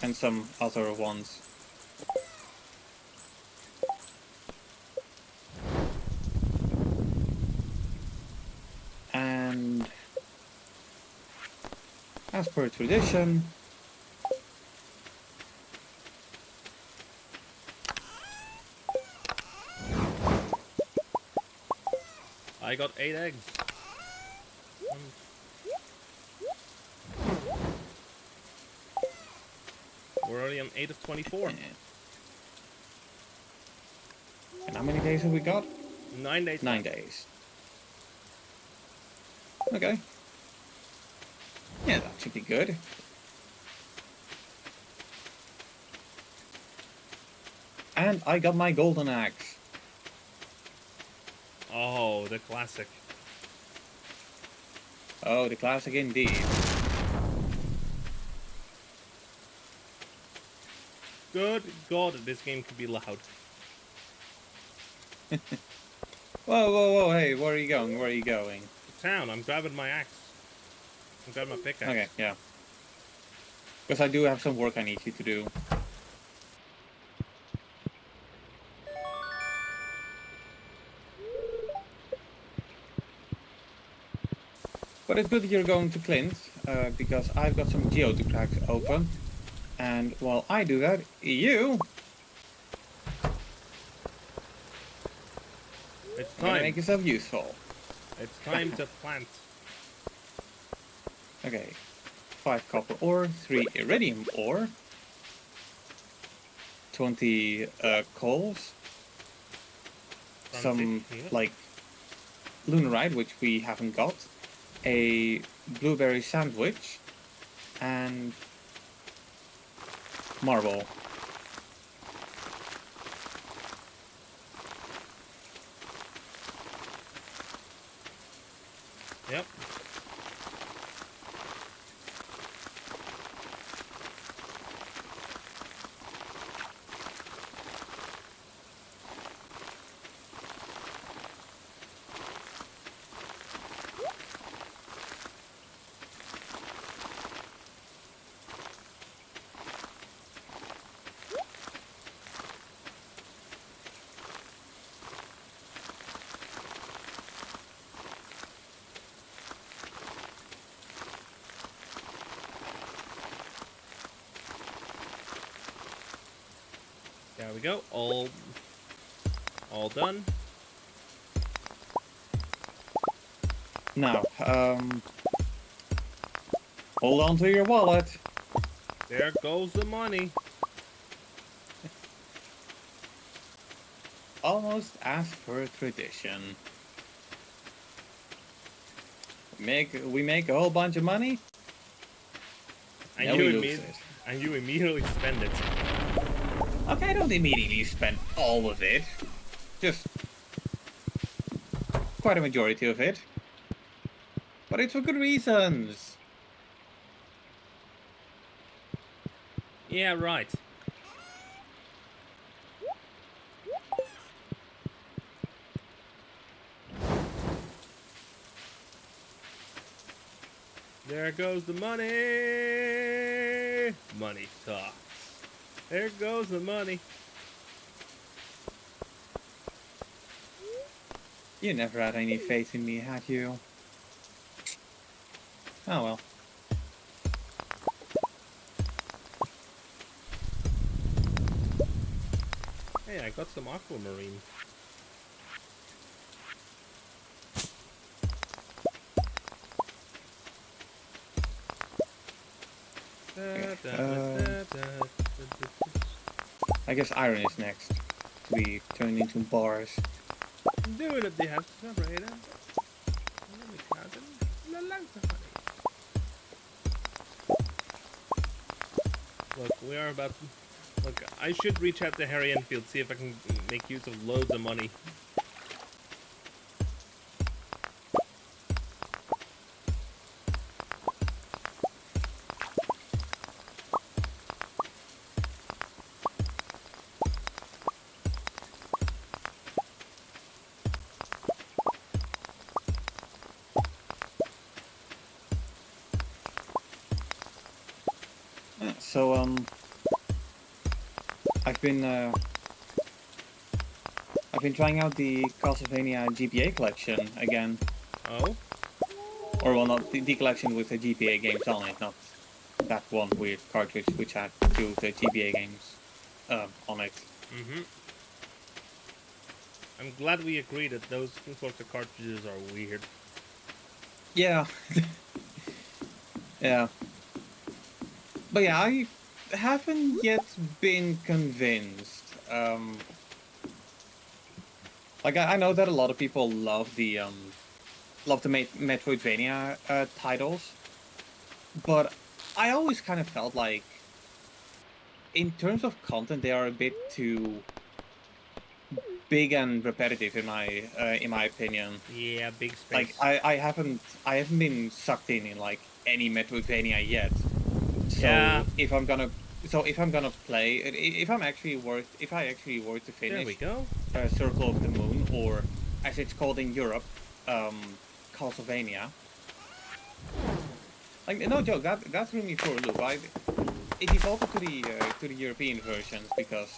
And some other ones. And as per tradition, I got 8 eggs. We're already on 8 of 24. And how many days have we got? 9 days. 9 days. Okay. Yeah, that should be good. And I got my golden axe. Oh, the classic. Oh, the classic indeed. Good God, this game could be loud. Whoa, whoa, whoa, hey, where are you going? Where are you going? The town, I'm grabbing my axe. I'm grabbing my pickaxe. Okay, yeah. Because I do have some work I need you to do. But it's good that you're going to Clint, because I've got some geo to crack open. And while I do that, you It's gonna time. make yourself useful. It's time to plant. Okay. 5 copper ore, 3 iridium ore, 20 coals, some Yeah. like lunarite, which we haven't got, a blueberry sandwich, and marble. Yep. There we go. All done. Now, hold on to your wallet. There goes the money. Almost as per tradition. We make a whole bunch of money, And then you we lose it. And you immediately spend it. Okay, I don't immediately spend all of it. Just quite a majority of it. But it's for good reasons. Yeah, right. There goes the money. Money talks. There goes the money. You never had any faith in me, had you? Oh well. Hey, I got some aquamarine. I guess iron is next to be turned into bars. Do it at the house, operator. Look, we are about to... Look, I should reach out to Harry Enfield, see if I can make use of loads of money. So I've been trying out the Castlevania GPA collection again. Oh? Or well, not the collection with the GPA games on it, not that one weird cartridge which had 2 of the GPA games on it. Mm-hmm. I'm glad we agree that those sorts of cartridges are weird. Yeah. Yeah. But yeah, I haven't yet been convinced. Like I know that a lot of people love the Metroidvania titles, but I always kind of felt like, in terms of content, they are a bit too big and repetitive in my opinion. Yeah, big Like space. I haven't been sucked in like any Metroidvania yet. Yeah. So if I'm gonna play, if I actually were to There we finish go. Circle of the Moon, or as it's called in Europe, Castlevania. Like no joke, that threw me for a loop. It defaulted to the European versions because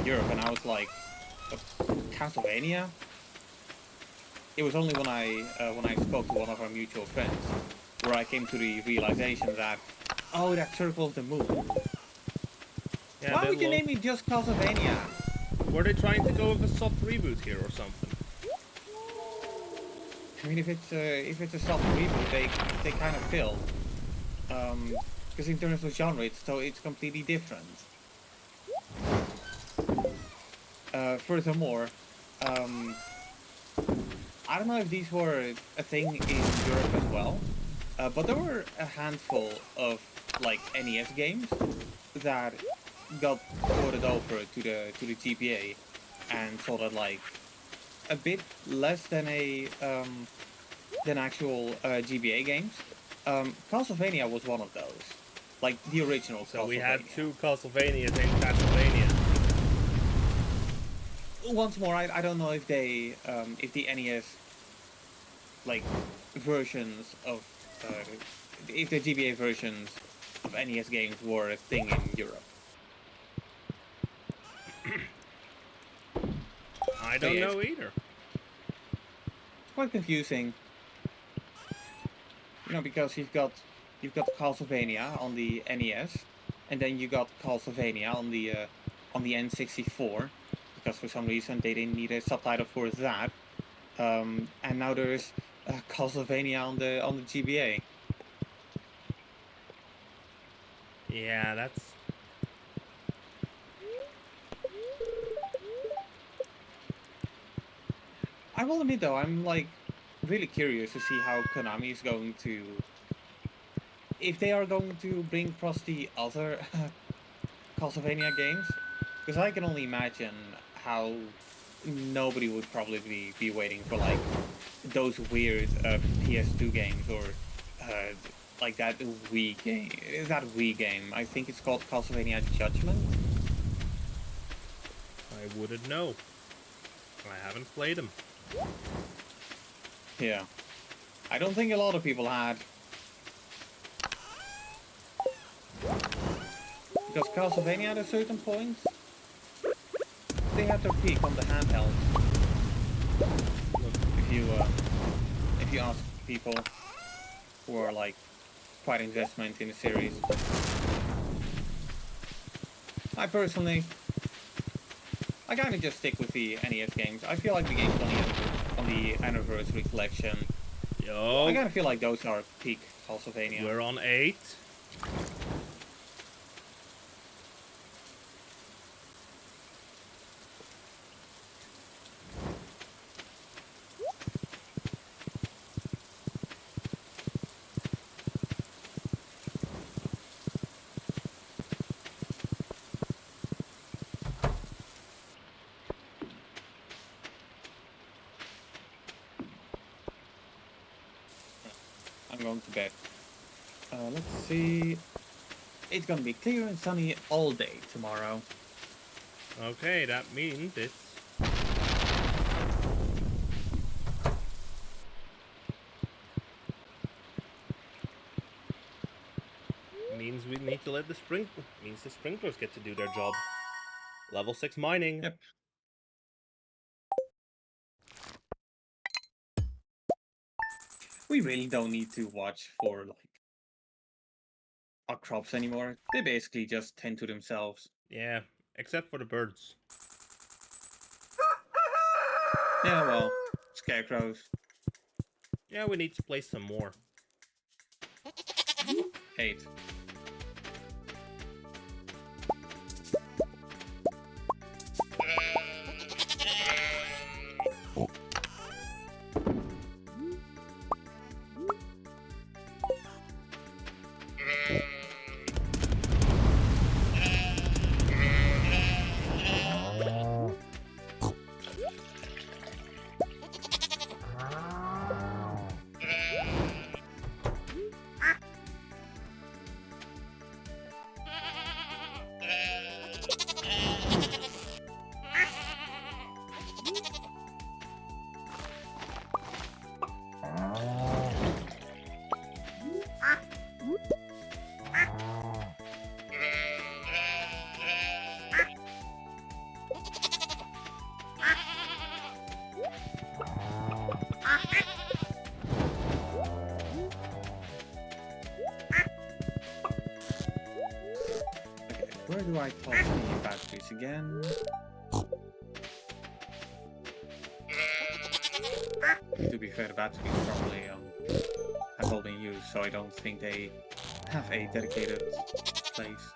Europe, and I was like, Castlevania. It was only when I spoke to one of our mutual friends where I came to the realization that, oh, that Circle of the Moon. Yeah, Why they would you look. name it just Castlevania? Were they trying to go with a soft reboot here or something? I mean, if it's a soft reboot, they kind of failed. Because in terms of genre, it's completely different. Furthermore, um, I don't know if these were a thing in Europe as well, but there were a handful of like NES games that got ported over to the GBA and sold at like a bit less than actual GBA games. Castlevania was one of those, like the original So we have Castlevania. two Castlevanias in Castlevania. Once more, I don't know if the NES like versions of if the GBA versions of NES games were a thing in Europe. I But don't yeah, it's know either. quite confusing, because you've got Castlevania on the NES, and then you got Castlevania on the N64, because for some reason they didn't need a subtitle for that. And now there's Castlevania on the GBA. Yeah, that's. I will admit though, I'm like really curious to see how Konami is going to, if they are going to bring across the other Castlevania games, because I can only imagine how nobody would probably be waiting for like those weird PS2 games, or uh, like that Wii game. I think it's called Castlevania Judgment. I wouldn't know. I haven't played them. Yeah, I don't think a lot of people had, because Castlevania at a certain point they had their peak on the handhelds. Look, If you ask people who are like quite investment in the series, I personally, I kind of just stick with the NES games. I feel like the games on the Anniversary Collection, I yo, kind of feel like those are peak Castlevania. we're on 8. I'm going to bed. Let's see. It's gonna be clear and sunny all day tomorrow. Okay, that means it's. Means we need to let the means the sprinklers get to do their job. Level 6 mining. Yep. We really don't need to watch for like our crops anymore. They basically just tend to themselves. Yeah, except for the birds. Yeah, well, scarecrows. Yeah, we need to place some more. 8. Where do I toss the batteries again? To be fair, the batteries probably have all been used, so I don't think they have a dedicated place.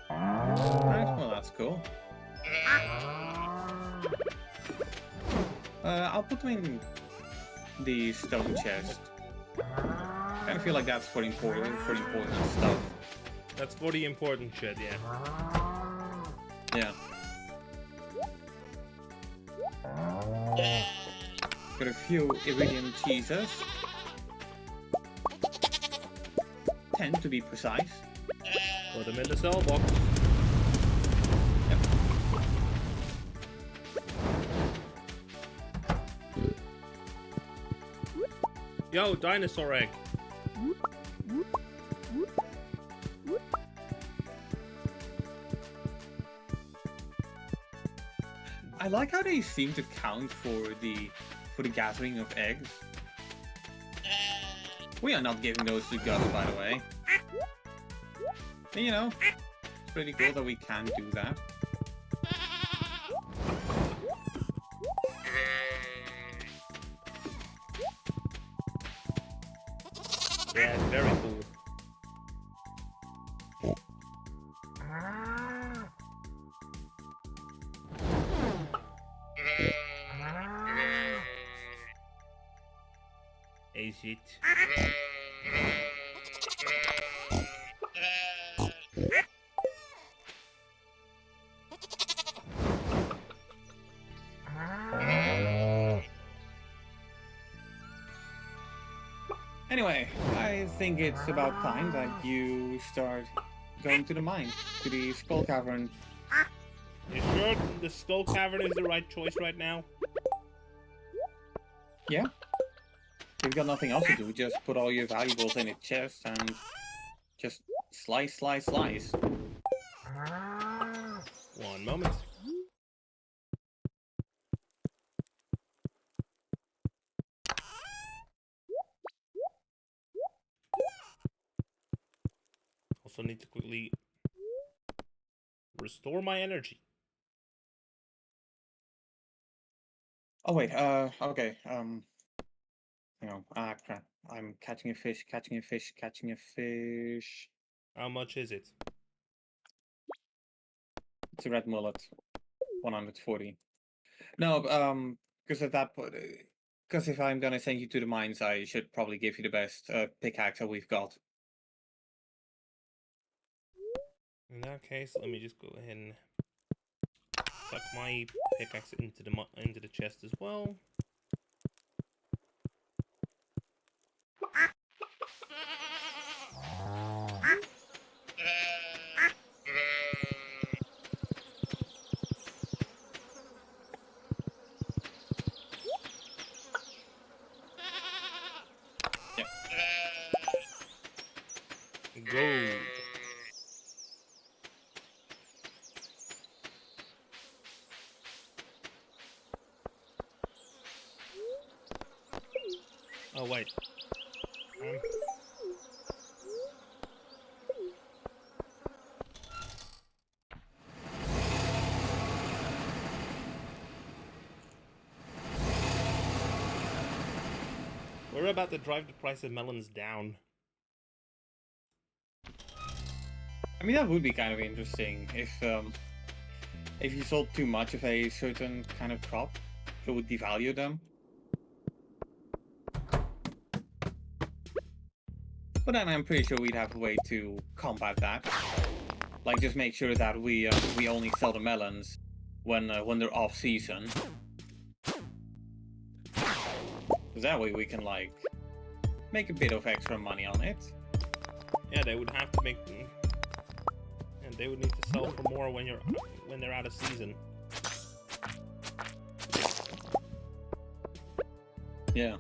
Right, well that's cool. I'll put them in the stone chest. I kind of feel like that's for the important stuff. That's for the important shit, yeah. Yeah. Got a few iridium cheeses. 10 to be precise. Put them in the cell box. Yep. Yo, dinosaur egg. I like how they seem to count for the gathering of eggs. We are not giving those to Gus, by the way. And, you know, it's pretty cool that we can do that. Yeah, it's very cool. Is it? Anyway, I think it's about time that you start going to the mine, to the skull cavern. You sure the skull cavern is the right choice right now? Yeah? You've got nothing else to do, just put all your valuables in a chest and just slice, slice, slice. 1 moment. Also need to quickly restore my energy. Oh wait, okay, hang on, crap. I'm catching a fish, catching a fish, catching a fish. How much is it? It's a red mullet, 140. No, because at that point, because if I'm gonna send you to the mines, I should probably give you the best pickaxe that we've got. In that case, let me just go ahead and tuck my pickaxe into the chest as well. Yep. Gold. Oh wait. We're about to drive the price of melons down. I mean, that would be kind of interesting if you sold too much of a certain kind of crop, it would devalue them. But then I'm pretty sure we'd have a way to combat that. Like, just make sure that we only sell the melons when they're off season. Because that way we can like make a bit of extra money on it. Yeah, they would have to make, and they would need to sell for more when they're out of season. Yeah.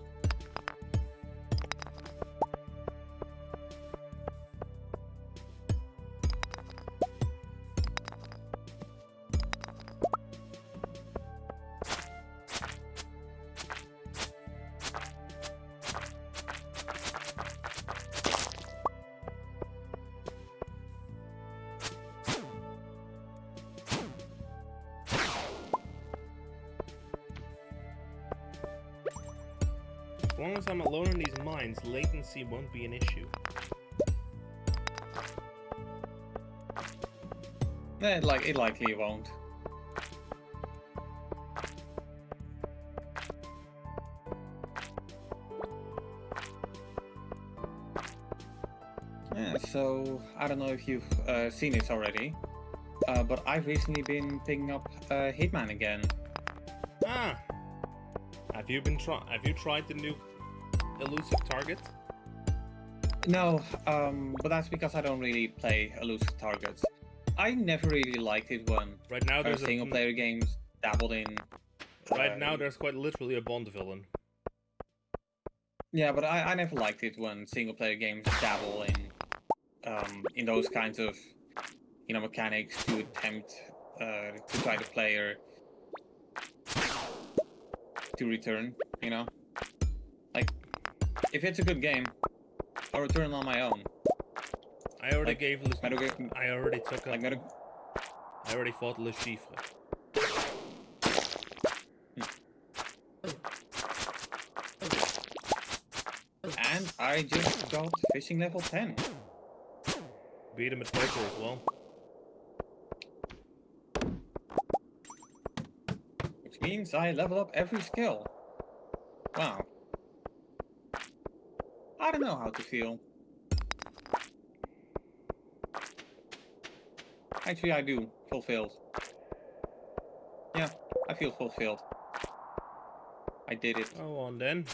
As long as I'm alone in these mines, latency won't be an issue. It likely won't. Yeah, so I don't know if you've seen this already, but I've recently been picking up Hitman again. Ah, have you tried the new elusive target? No, but that's because I don't really play elusive targets. I never really liked it when Right now there's single-player games dabbled in. Right now there's quite literally a Bond villain. Yeah, but I never liked it when single-player games dabble in those kinds of, you know, mechanics to attempt to try the player to return. You know, like if it's a good game, I'll return on my own. I already Like, gave I already took up. like I already fought Le Chiffre. And I just got fishing level 10. Beat him at poker as well. Which means I level up every skill. Wow. I don't know how to feel. Actually, I do. Fulfilled. Yeah, I feel fulfilled. I did it. Go on then.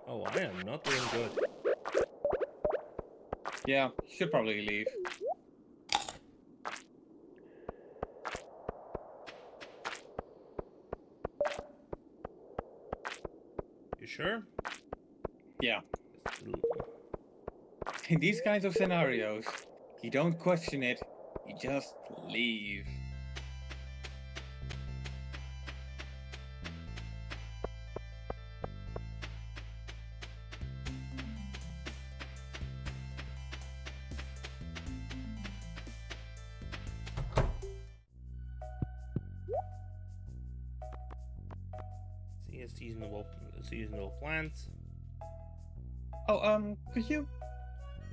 Oh, I am not doing good. Yeah, should probably leave. You sure? Yeah. In these kinds of scenarios, you don't question it, you just leave. See, seasonal plants. Oh, could you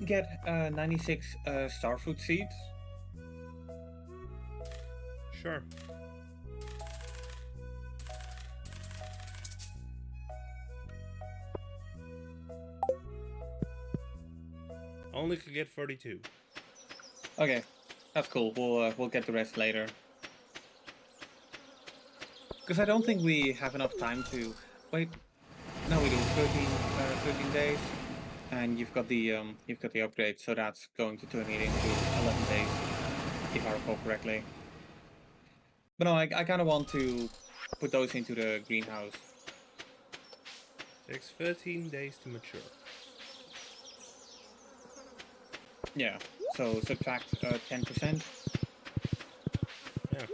get 96 starfruit seeds? Sure. Only could get 32. Okay, that's cool. We'll get the rest later. Because I don't think we have enough time to wait. No, we do 13 days, and you've got the upgrade, so that's going to turn it into 11 days, if I recall correctly. But no, I kind of want to put those into the greenhouse. Takes 13 days to mature. Yeah. So subtract 10%. Yeah.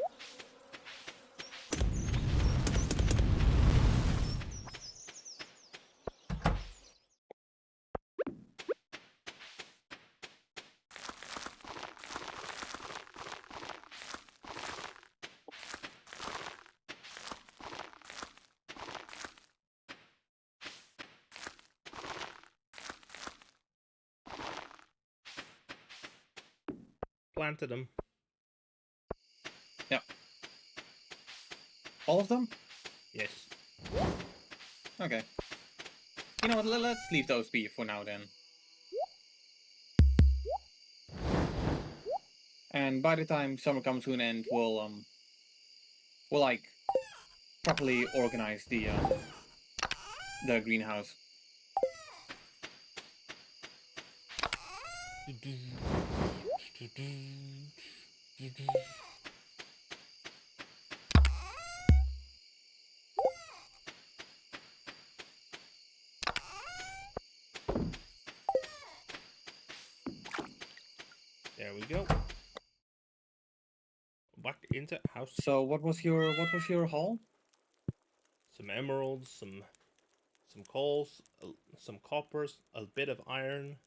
Planted them. Yeah. All of them? Yes. Okay. You know what? Let's leave those be for now then. And by the time summer comes to an end, we'll like properly organize the greenhouse. There we go. Back into house. So what was your haul? Some emeralds, some coals, some coppers, a bit of iron,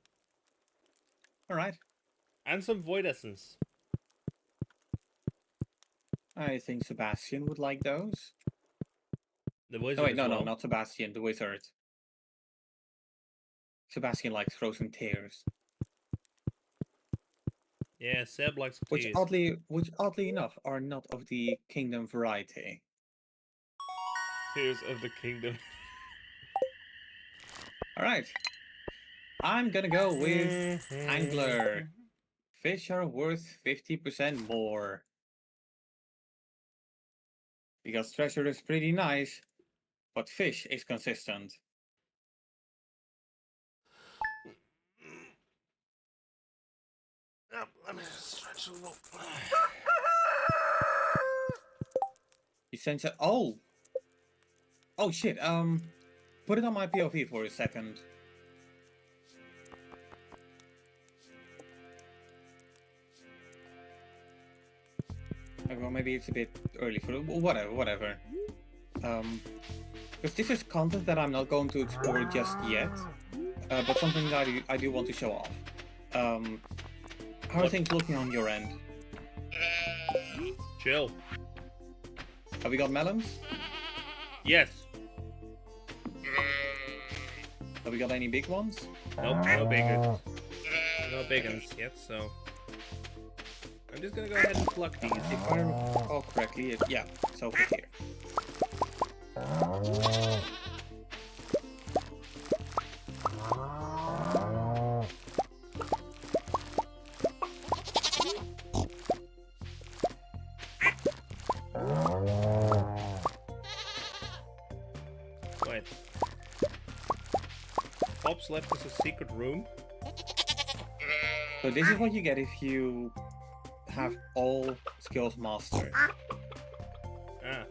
All right. and some void essence. I think Sebastian would like those. The wizard Oh wait, as no, well. not Sebastian, the wizard. Sebastian likes frozen tears. Yeah, Seb likes Which tears. oddly enough are not of the kingdom variety. Tears of the kingdom. Alright. I'm gonna go with angler. Fish are worth 50% more. Because treasure is pretty nice, but fish is consistent. Yep, let me stretch a little. You sense it? Oh shit, put it on my POV for a second. Well, maybe it's a bit early for whatever. Because this is content that I'm not going to explore just yet, but something that I do want to show off. How are things looking on your end? Chill. Have we got melons? Yes. Have we got any big ones? Nope, no big ones. No big ones yet, so I'm just gonna go ahead and pluck these. If I recall correctly, yeah, it's over here. Wait. Pops left us a secret room. So this is what you get if you have all skills mastered. Ah.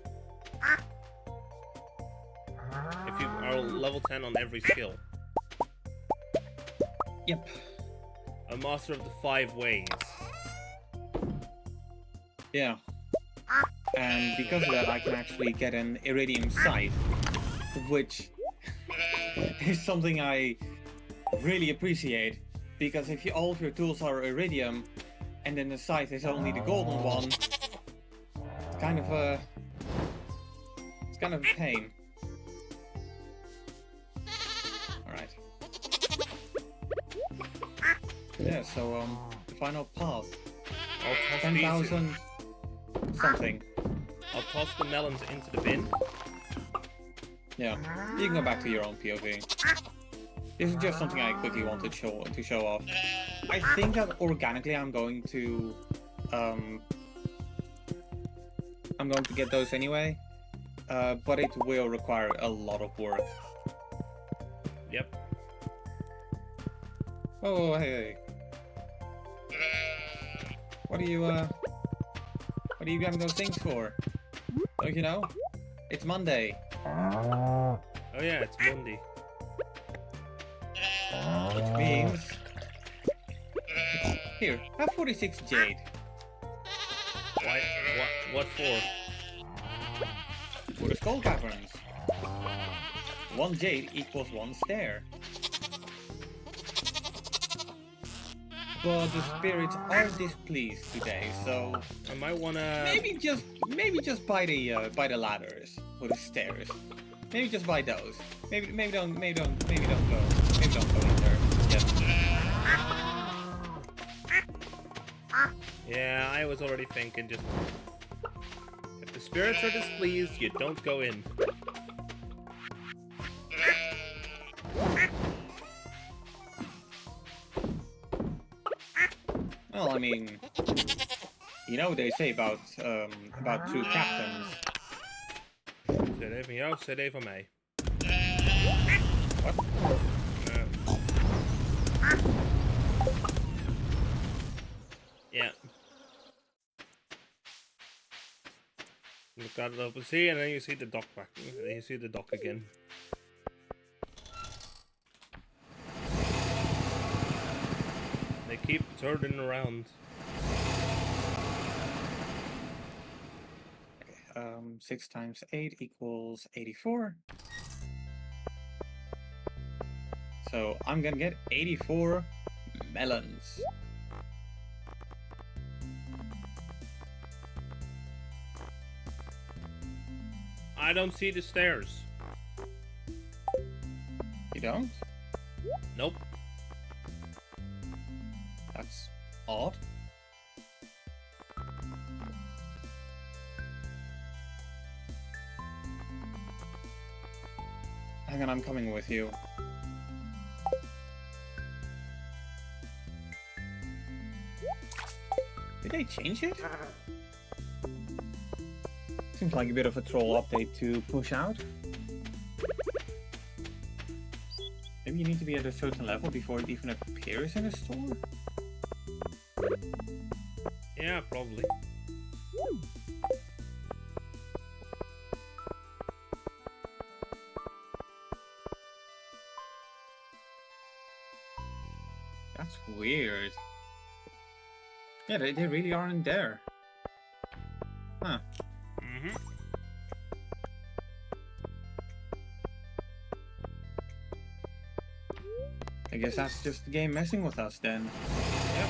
If you are level 10 on every skill. Yep. A master of the 5 ways. Yeah. And because of that, I can actually get an iridium scythe, which is something I really appreciate. Because if all of your tools are iridium, and then the scythe is only the golden one, it's kind of a pain. All right. Yeah. So the final path. I'll toss 10,000 something. I'll toss the melons into the bin. Yeah, you can go back to your own POV. This is just something I quickly wanted to show off. I think that organically I'm going to get those anyway, but it will require a lot of work. Yep. Oh, hey. What are you grabbing those things for? Don't you know? It's Monday. Oh yeah, it's Monday. Which means... Here, have 46 jade. Why? What for? For the skull caverns. 1 jade equals 1 stair. But the spirits are displeased today, so I might wanna. maybe just buy the ladders or the stairs. Maybe just buy those. Maybe don't go in there. Yes. I was already thinking, just if the spirits are displeased, you don't go in. Well, I mean, you know what they say about true captains. C'est des for me. What? Yeah. Look at it up, see, and then you see the dock back. You see the dock again. They keep turning around. 6 times 8 equals 84. So I'm gonna get 84 melons. I don't see the stairs. You don't? Nope. That's odd. Hang on, I'm coming with you. Did they change it? Seems like a bit of a troll update to push out. Maybe you need to be at a certain level before it even appears in the store? Yeah, probably. That's weird. Yeah, they really aren't there. Huh. Mm-hmm. I guess that's just the game messing with us then. Yep.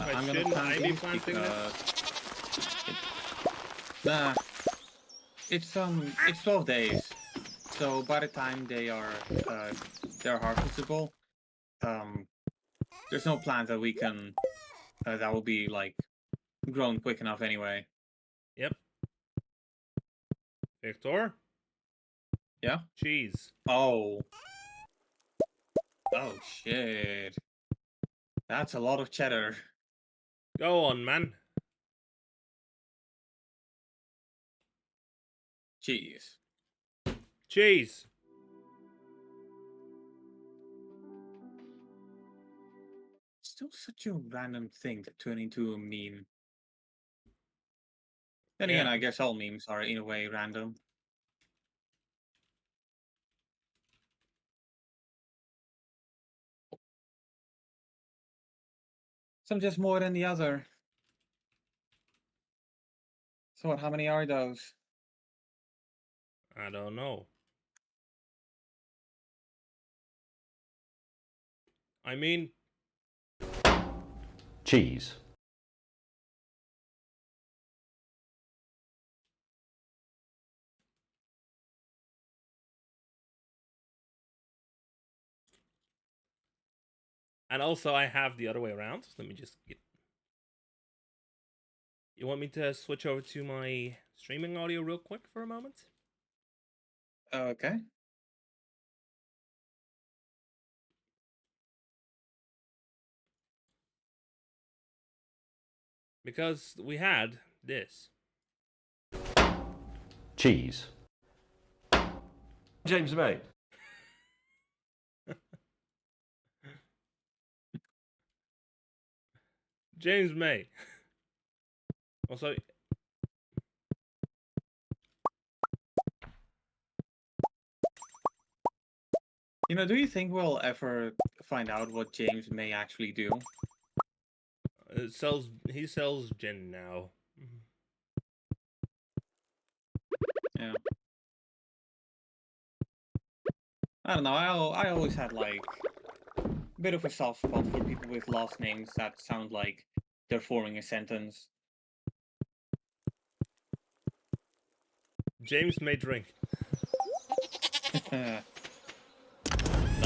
I'm gonna Shouldn't plant I be these planting because nah, it's 12 days. So by the time they're harvestable, there's no plant that we can that will be like grown quick enough anyway. Yep. Victor? Yeah? Cheese. Oh. Oh shit. That's a lot of cheddar. Go on, man. Cheese. Cheese. Still such a random thing to turn into a meme. Then Yeah. again, I guess all memes are in a way random. Some just more than the other. So what, how many are those? I don't know. I mean, cheese. and also I have the other way around. Let me just get... You want me to switch over to my streaming audio real quick for a moment? Okay. Because we had this. Cheese. James May. James May. Also, You know, do you think we'll ever find out what James may actually do? he sells gin now. Yeah. I don't know. I always had like bit of a soft spot for people with last names that sound like they're forming a sentence. James may drink. Not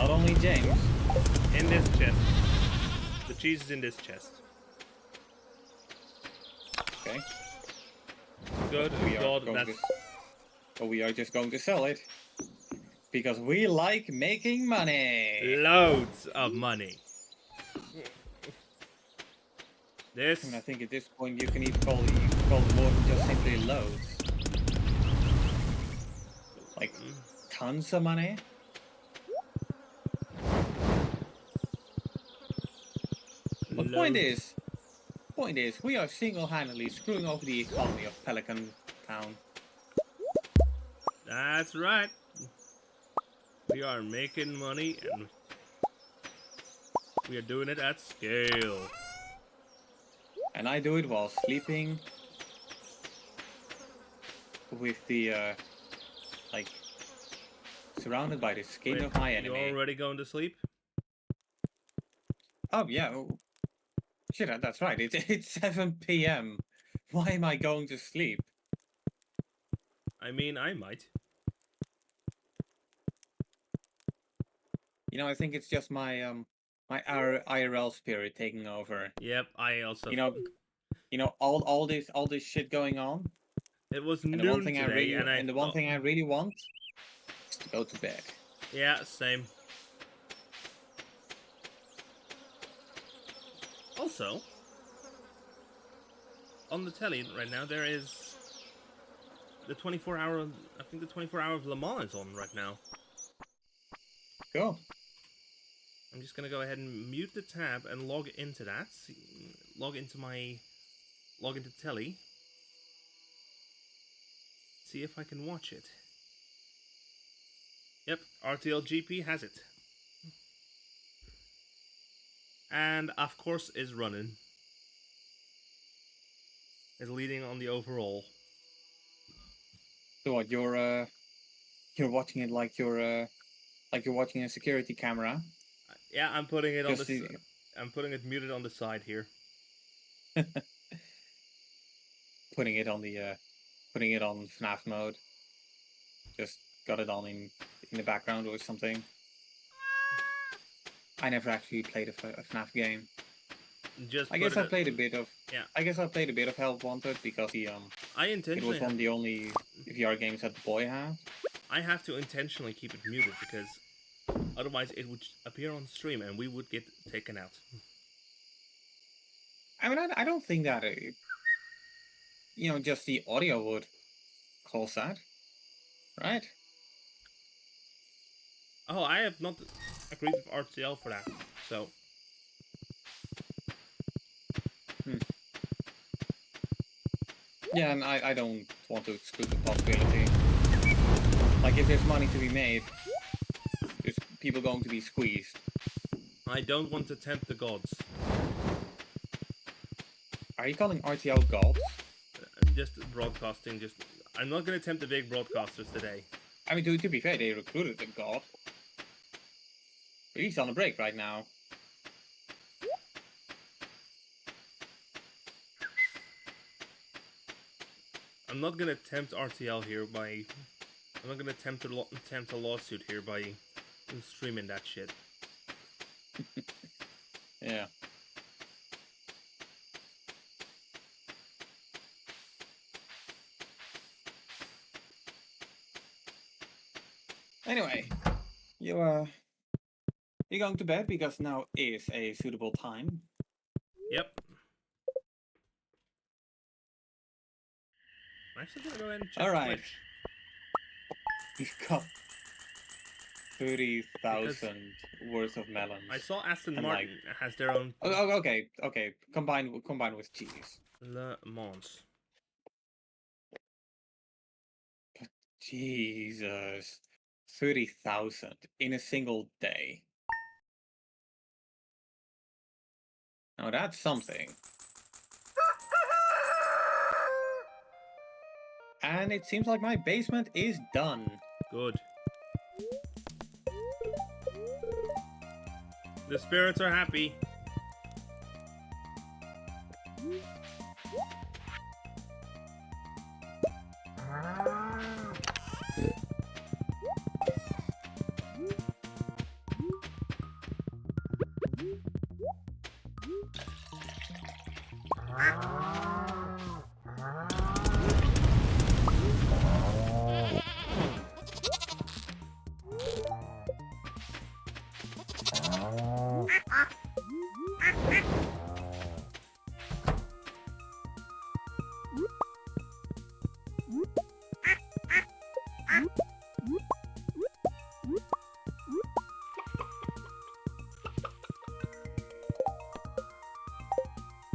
only James. In this chest. The cheese is in this chest. Okay. Good We are God, going that's... to, but we are just going to sell it. Because we like making money. Loads of money. This... And I think at this point you can even call it more than just simply loads. Like tons of money. But the point is, we are single-handedly screwing over the economy of Pelican Town. That's right. We are making money and we are doing it at scale. And I do it while sleeping with the, like, surrounded by the skin Wait, of my enemy. You already going to sleep? Oh, yeah. Oh, shit, that's right. It's 7 p.m. Why am I going to sleep? I mean, I might. You know, I think it's just my, my IRL spirit taking over. Yep, I also... You know, all this shit going on. It was And noon today, and the one thing I really want is to go to bed. Yeah, same. Also, on the telly right now, there is the 24-hour... I think the 24-hour of Le Mans is on right now. Cool. I'm just gonna go ahead and mute the tab and log into that. Log into telly. See if I can watch it. Yep, RTL GP has it. And of course is running. Is leading on the overall. So what, you're watching it like you're watching a security camera? Yeah, I'm putting it Just on the... I'm putting it muted on the side here. putting it on the putting it on FNAF mode. Just got it on in the background or something. I never actually played a FNAF game. Just I guess I played a bit of. Yeah. I guess I played a bit of Help Wanted because the it was one of the only VR games that the boy had. I have to intentionally keep it muted because otherwise it would appear on stream and we would get taken out. I mean, I don't think that you know, just the audio would cause that, right? Oh, I have not agreed with RTL for that, so... Yeah, and I don't want to exclude the possibility. Like, if there's money to be made, there's people going to be squeezed. I don't want to tempt the gods. Are you calling RTL gods? Just broadcasting, I'm not gonna tempt the big broadcasters today. I mean, to be fair, they recruited a god. But he's on a break right now. I'm not gonna tempt RTL here by... I'm not gonna tempt a lawsuit here by streaming that shit. Yeah. Anyway, you're going to bed because now is a suitable time. Yep. I'm actually gonna go ahead and check Twitch. You've got 30,000 worth of melons. I saw Aston Martin has their own... Oh, okay. Combined with cheese. Le Mans. But Jesus. 30,000 in a single day. Now that's something. And it seems like my basement is done. Good. The spirits are happy.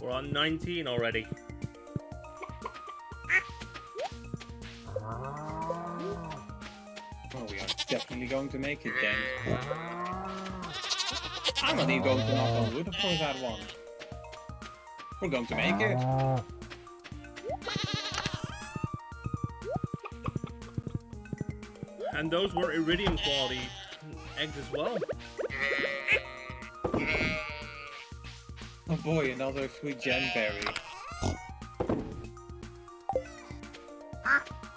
We're on 19 already. Well, we are definitely going to make it then. I'm not even going to knock on wood for that one. We're going to make it. And those were iridium quality eggs as well. Oh boy, another sweet gem berry.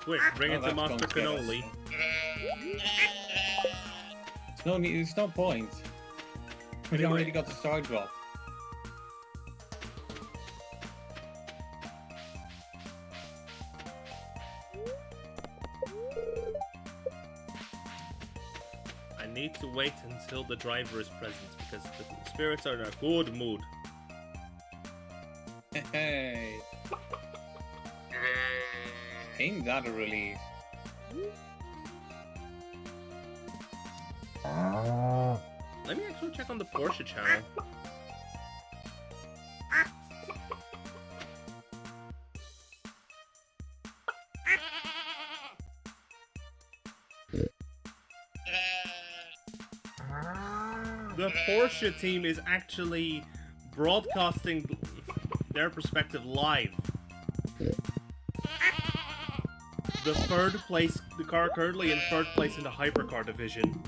Quick, bring it to Master Cannoli. There's no point. We already got the star drop. I need to wait until the driver is present because the spirits are in a good mood. Hey. Ain't that a relief? Let me actually check on the Porsche channel. The Porsche team is actually broadcasting their perspective live. The car currently in third place in the hypercar division.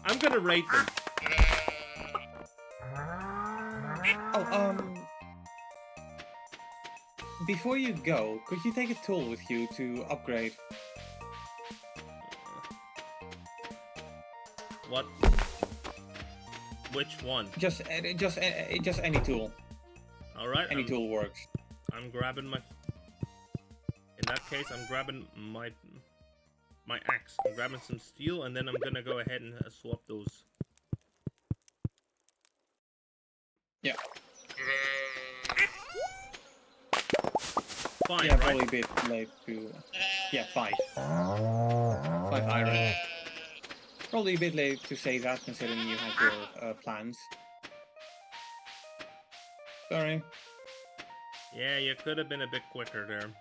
I'm gonna rate them. Oh, before you go, could you take a tool with you to upgrade? What? Which one? Just any tool. All right. Any tool works. I'm grabbing my. In that case, I'm grabbing my axe. I'm grabbing some steel, and then I'm gonna go ahead and swap those. Yeah. Fine, Yeah, right? probably a bit late to. Yeah, 5. 5 iron. Probably a bit late to say that, considering you had your plans. Sorry. Yeah, you could have been a bit quicker there.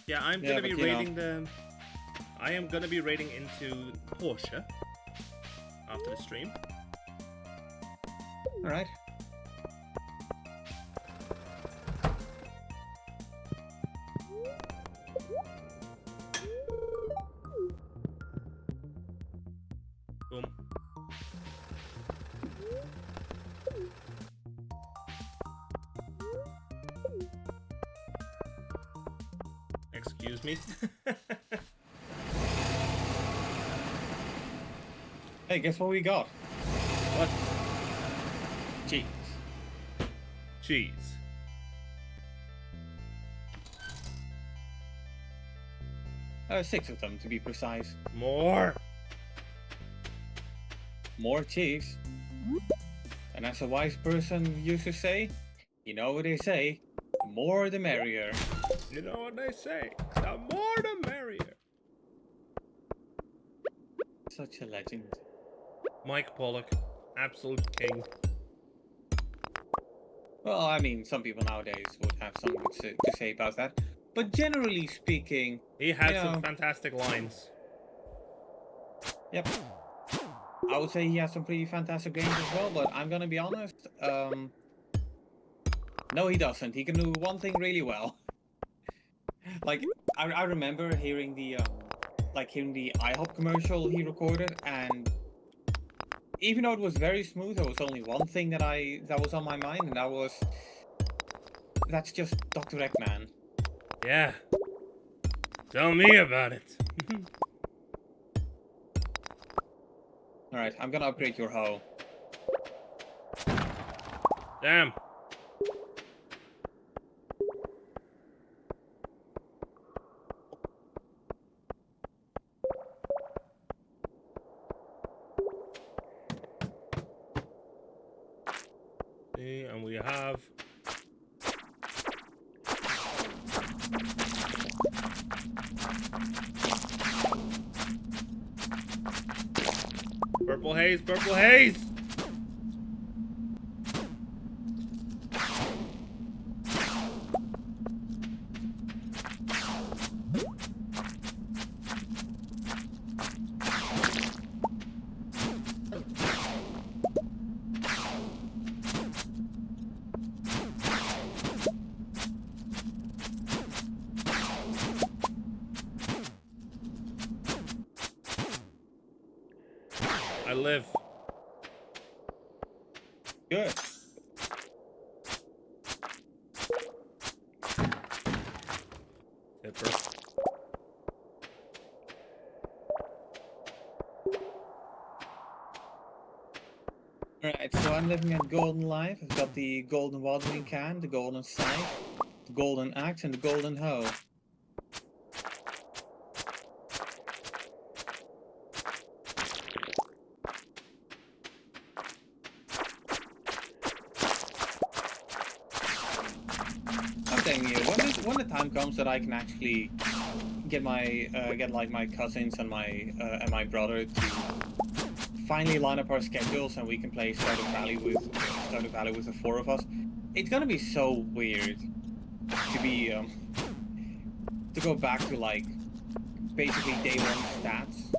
Yeah, I'm gonna be but, raiding the. I am gonna be raiding into Porsche after the stream. All right. Boom. Excuse me. Hey, guess what we got? What? Cheese. Cheese. 6 of them, to be precise. More. More cheese. And as a wise person used to say, you know what they say, the more the merrier. You know what they say? The more the merrier. Such a legend. Mike Pollock, absolute king. Well, I mean, some people nowadays would have something to say about that. But generally speaking, He had some fantastic lines. Yep. I would say he has some pretty fantastic games as well, but I'm gonna be honest, No, he doesn't. He can do one thing really well. Like, I remember hearing the IHOP commercial he recorded, and even though it was very smooth, there was only one thing that was on my mind, and that's just Dr. Eggman. Yeah. Tell me about it. Alright, I'm gonna upgrade your hoe. Damn. See, and we have purple haze, purple haze. I live. Good. Tipper. Alright, so I'm living at Golden Life. I've got the golden watering can, the golden scythe, the golden axe, and the golden hoe. I'm telling you, when the time comes that I can actually get my cousins and my brother to finally line up our schedules and we can play Stardew Valley with the four of us, it's gonna be so weird to be to go back to like basically day one stats.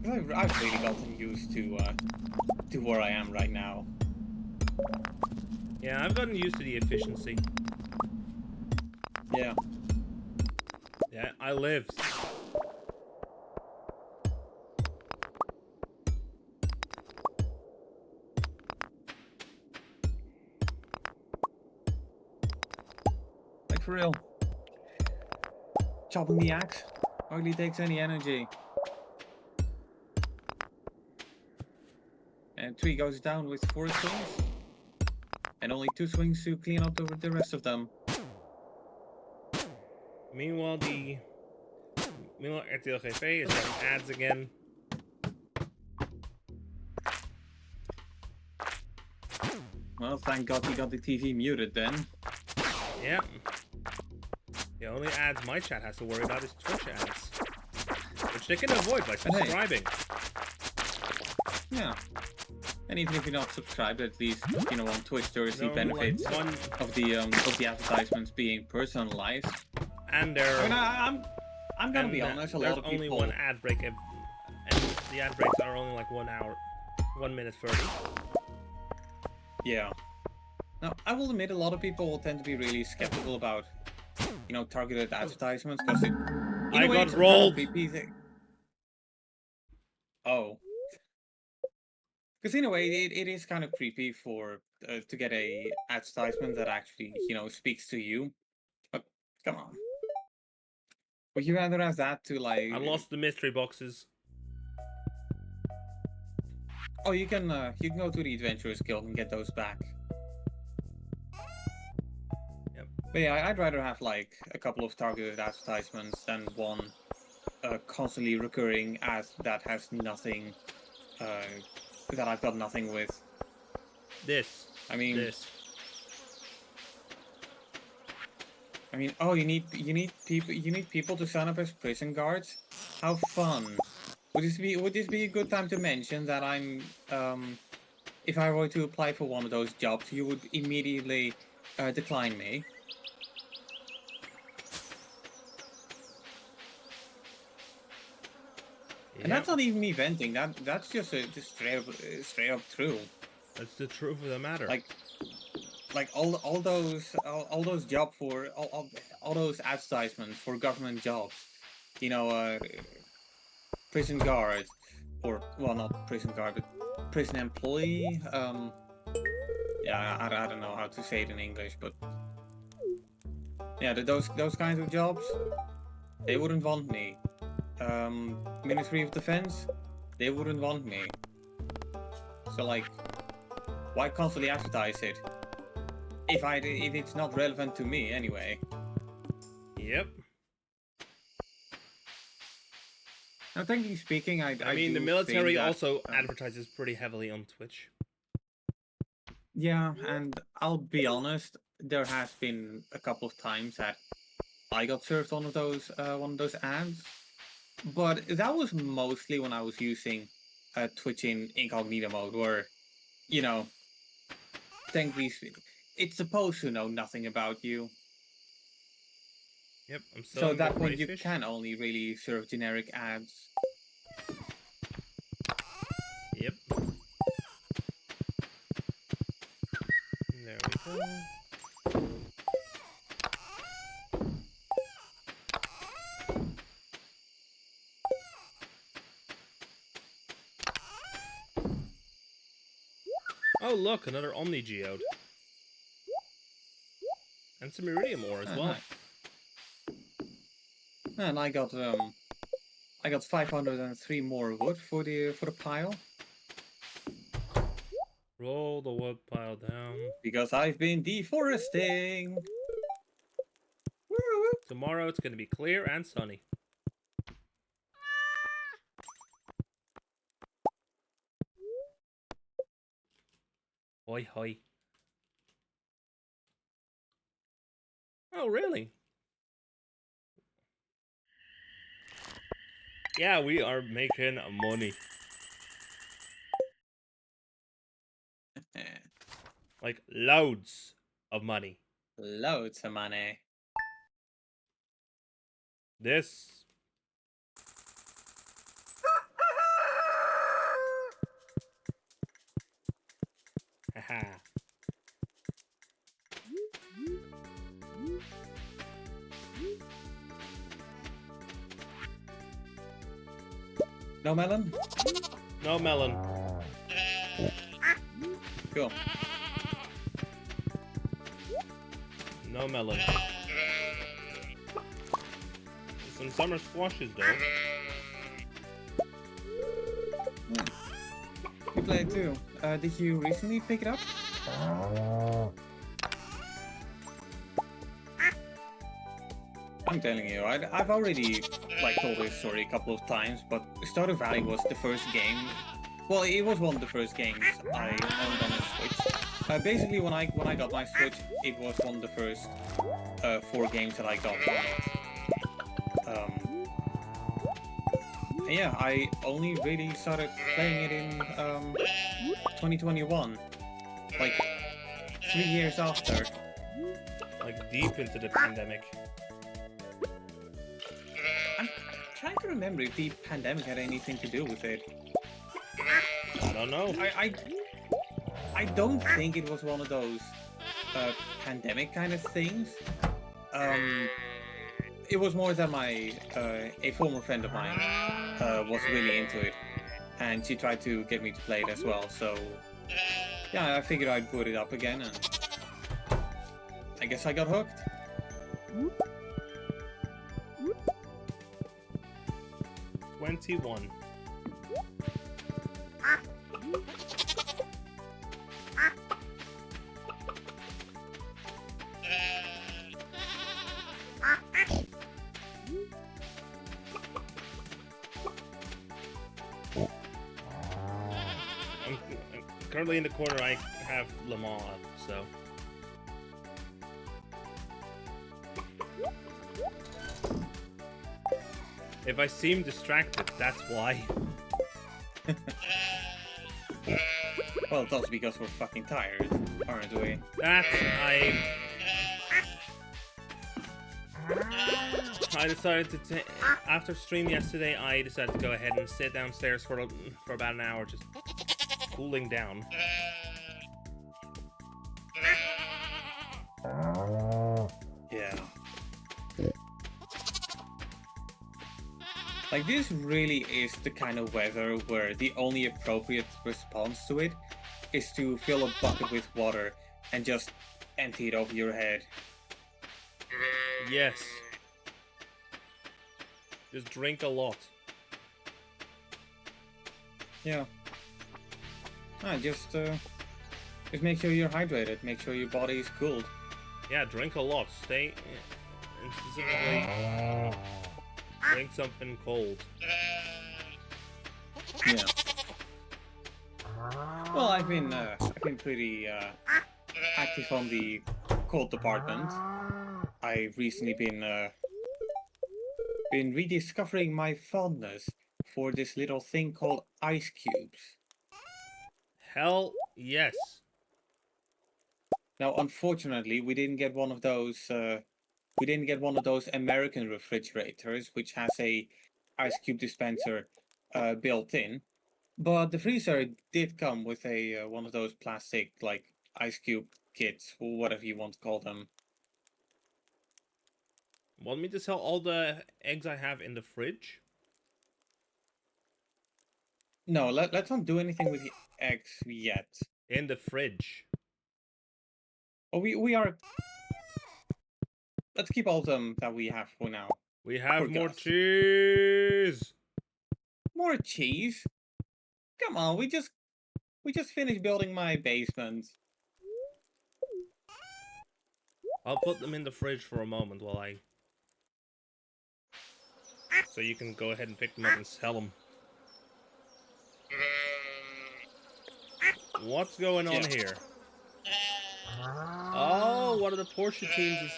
'Cause I've really gotten used to where I am right now. Yeah, I've gotten used to the efficiency. Yeah. Yeah, I lived. Like for real. Chopping the axe hardly takes any energy. And 3 goes down with 4 swings. And only 2 swings to clean up the rest of them. Meanwhile, RTL Cafe is having ads again. Well, thank God we got the TV muted then. Yeah. The only ads my chat has to worry about is Twitch ads, which they can avoid by subscribing. Yeah. And even if you're not subscribed, at least on Twitch there is the benefits of the advertisements being personalized. And there. I mean, I'm gonna be honest. A lot of people. There's only one ad break, and the ad breaks are only like 1 hour, 1 minute 30. Yeah. Now, I will admit a lot of people will tend to be really skeptical about, targeted advertisements because it. I got rolled. Oh. Because in a way, it is kind of creepy for to get a advertisement that actually speaks to you. But come on. Would you rather have that to like? I lost the mystery boxes. Oh, you can go to the Adventurers Guild and get those back. Yep. But yeah, I'd rather have like a couple of targeted advertisements than one constantly recurring ad that has nothing, that I've got nothing with. I mean, oh, you need people to sign up as prison guards. How fun! Would this be a good time to mention that I'm if I were to apply for one of those jobs, you would immediately decline me? Yep. And that's not even me venting. That's just straight up true. That's the truth of the matter. Like, like all those job for all those advertisements for government jobs, you know, prison guard, or well, not prison guard, but prison employee. Yeah, I don't know how to say it in English, but yeah, those kinds of jobs, they wouldn't want me. Ministry of Defense, they wouldn't want me. So like, why constantly advertise it if it's not relevant to me anyway? Yep. Now, technically speaking, I mean, the do military think that, also advertises pretty heavily on Twitch. yeah, and I'll be honest, there has been a couple of times that I got served one of those ads, but that was mostly when I was using Twitch in incognito mode, where, you know, technically speaking, it's supposed to know nothing about you. Yep, I'm So selling at that the point, you crayfish. can only really serve generic ads. Yep. There we go. Oh, look, another Omni Geode. And some Iridium ore as well. Nice. And I got 503 more wood for the pile. Roll the wood pile down. Because I've been deforesting. Tomorrow it's going to be clear and sunny. Hoi hoi. Oh, really? Yeah, we are making money. Like, loads of money. Loads of money. This. Haha. No melon? No melon. Cool. No melon. Some summer squashes, though. You play it too. Did you recently pick it up? I'm telling you, I've already told this story a couple of times, but Stardew Valley was the first game. Well, it was one of the first games I owned on the Switch. Basically, when I got my Switch, it was one of the first 4 games that I got on it. Yeah, I only really started playing it in 2021, like 3 years after. Like deep into the pandemic. I'm trying to remember if the pandemic had anything to do with it. I don't know. I don't think it was one of those pandemic kind of things. It was more that a former friend of mine was really into it, and she tried to get me to play it as well. So yeah, I figured I'd put it up again, and I guess I got hooked. $21. I'm currently in the corner. I have Lamar, so. If I seem distracted, that's why. Well, it's also because we're fucking tired, aren't we? I decided to after stream yesterday. I decided to go ahead and sit downstairs for about an hour, just cooling down. Like, this really is the kind of weather where the only appropriate response to it is to fill a bucket with water and just empty it over your head. Yes. Just drink a lot. Yeah. Just make sure you're hydrated. Make sure your body is cooled. Yeah, drink a lot. Stay, and specifically, drink something cold. Yeah. Well, I've been pretty active on the cold department. I've recently been rediscovering my fondness for this little thing called ice cubes. Hell yes. Now, unfortunately, we didn't get one of those. We didn't get one of those American refrigerators, which has a ice cube dispenser built in. But the freezer did come with a one of those plastic like ice cube kits, or whatever you want to call them. Want me to sell all the eggs I have in the fridge? No, let's not do anything with the eggs yet. In the fridge. Oh, we are. Let's keep all of them that we have for now. We have For more Gus. cheese. More cheese? Come on, we just finished building my basement. I'll put them in the fridge for a moment while I... So you can go ahead and pick them up and sell them. What's going on here? Oh, one of the Porsche teams is...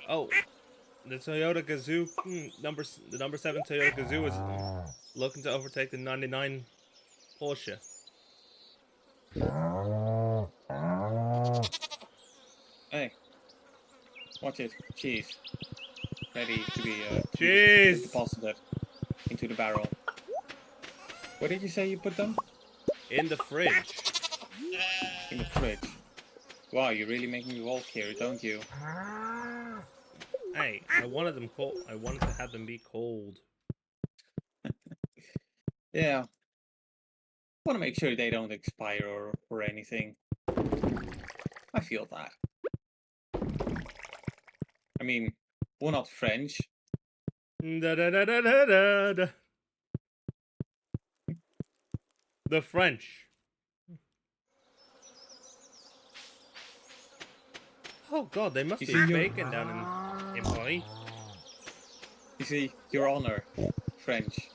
Oh, the Toyota Gazoo, the number 7 Toyota Gazoo is looking to overtake the 99 Porsche. Hey, watch it. Cheese. Ready to be Cheese! deposited into the barrel. Where did you say you put them? In the fridge. In the fridge. Wow, you really make me walk here, don't you? Hey, I wanted them cold. I wanted to have them be cold. Yeah. Want to make sure they don't expire or anything. I feel that. I mean, we're not French. Da, da, da, da, da, da, da. The French. Oh god, they must You be see, bacon down in Paris. You see, Your Honor, French.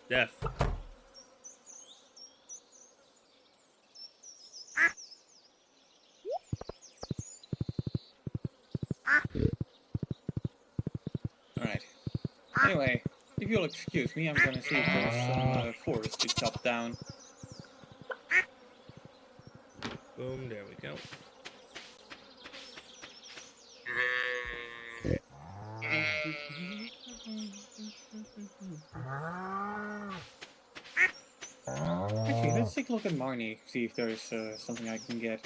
Death. Alright. Anyway, if you'll excuse me, I'm gonna see if there's some forest to chop down. Boom, there we go. Actually, let's take a look at Marnie, see if there's something I can get.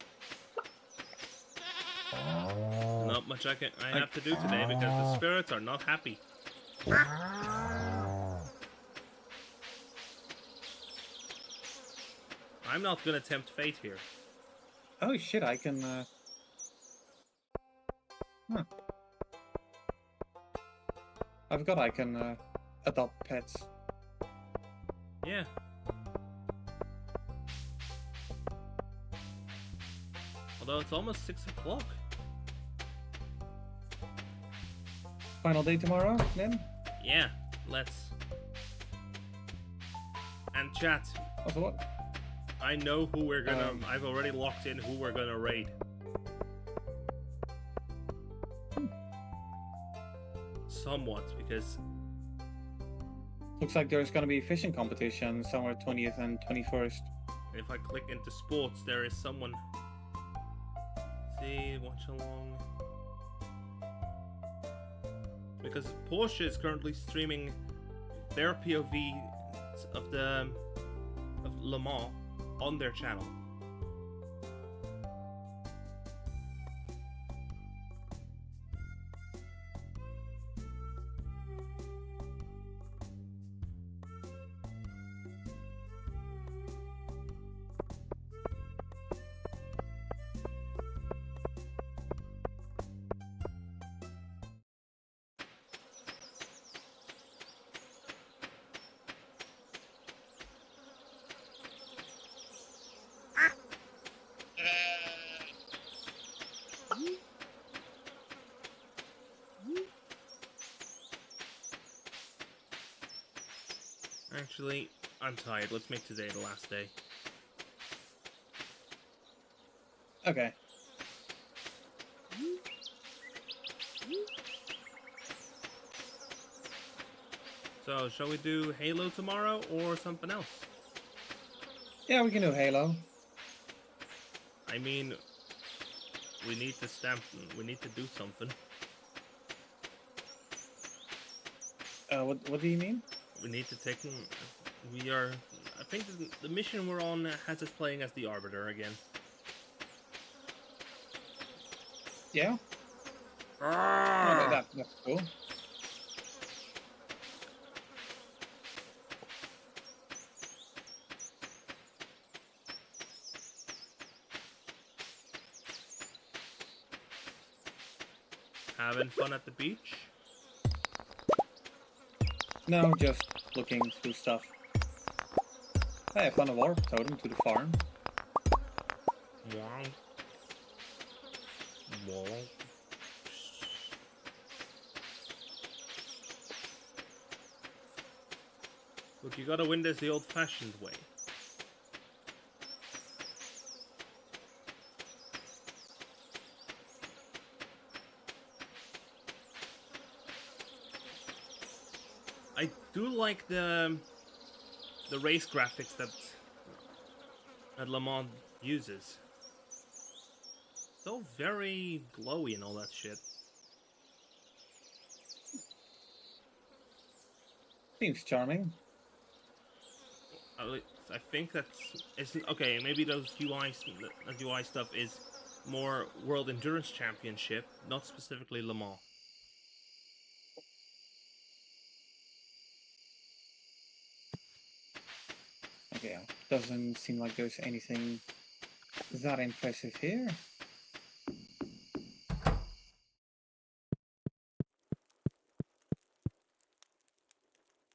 Not much I have to do today because the spirits are not happy. I'm not gonna tempt fate here. Oh shit, I can Huh. I forgot I can adopt pets. Yeah. Although it's almost 6 o'clock. Final day tomorrow, then? Yeah, let's. And chat. Also what? I know who we're gonna. I've already locked in who we're gonna raid. Somewhat, because Looks like there's gonna be a fishing competition somewhere 20th and 21st. if I click into sports, there is someone. See, watch along. Because Porsche is currently streaming their POV of Le Mans on their channel. Actually, I'm tired. Let's make today the last day. Okay. So, shall we do Halo tomorrow or something else? Yeah, we can do Halo. I mean, we need to stamp. We need to do something. What do you mean? We need to take. We are. I think the mission we're on has us playing as the Arbiter again. Yeah. No, that's cool. Having fun at the beach? No, just looking through stuff. I found a warp totem to the farm. Wonk. Wonk. Look, you gotta win this the old-fashioned way. I do like the race graphics that Lamont uses. So very glowy and all that shit. Seems charming. I think it's okay. Maybe those UI stuff is more World Endurance Championship, not specifically Le Mans. Okay, doesn't seem like there's anything that impressive here.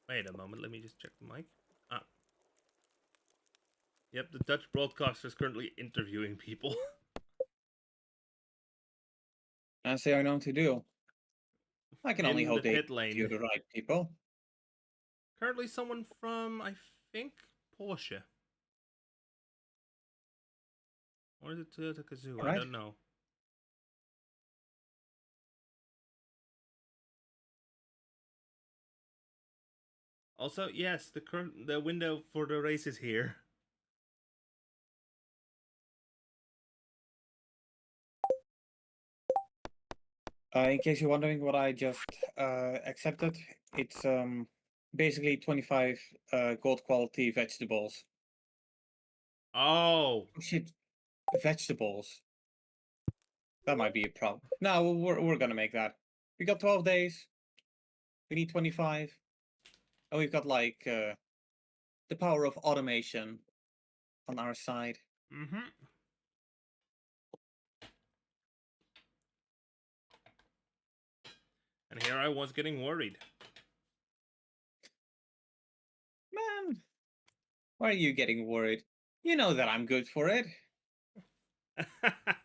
Wait a moment, let me just check the mic. Ah. Yep, the Dutch broadcaster is currently interviewing people. As they are known to do. I can only In the hope they pit interview lane. the right people. Currently someone from, I think, Porsche. Or is it Toyota Kazoo? All I right. don't know. Also, yes, the window for the race is here. In case you're wondering what I just accepted, it's basically 25 gold quality vegetables. Oh, Oh, shit, vegetables. That might be a problem. No, we're gonna make that. We got 12 days. We need 25. And we've got like the power of automation on our side. mm-hmm. And here I was getting worried. Man, why are you getting worried? You know that I'm good for it.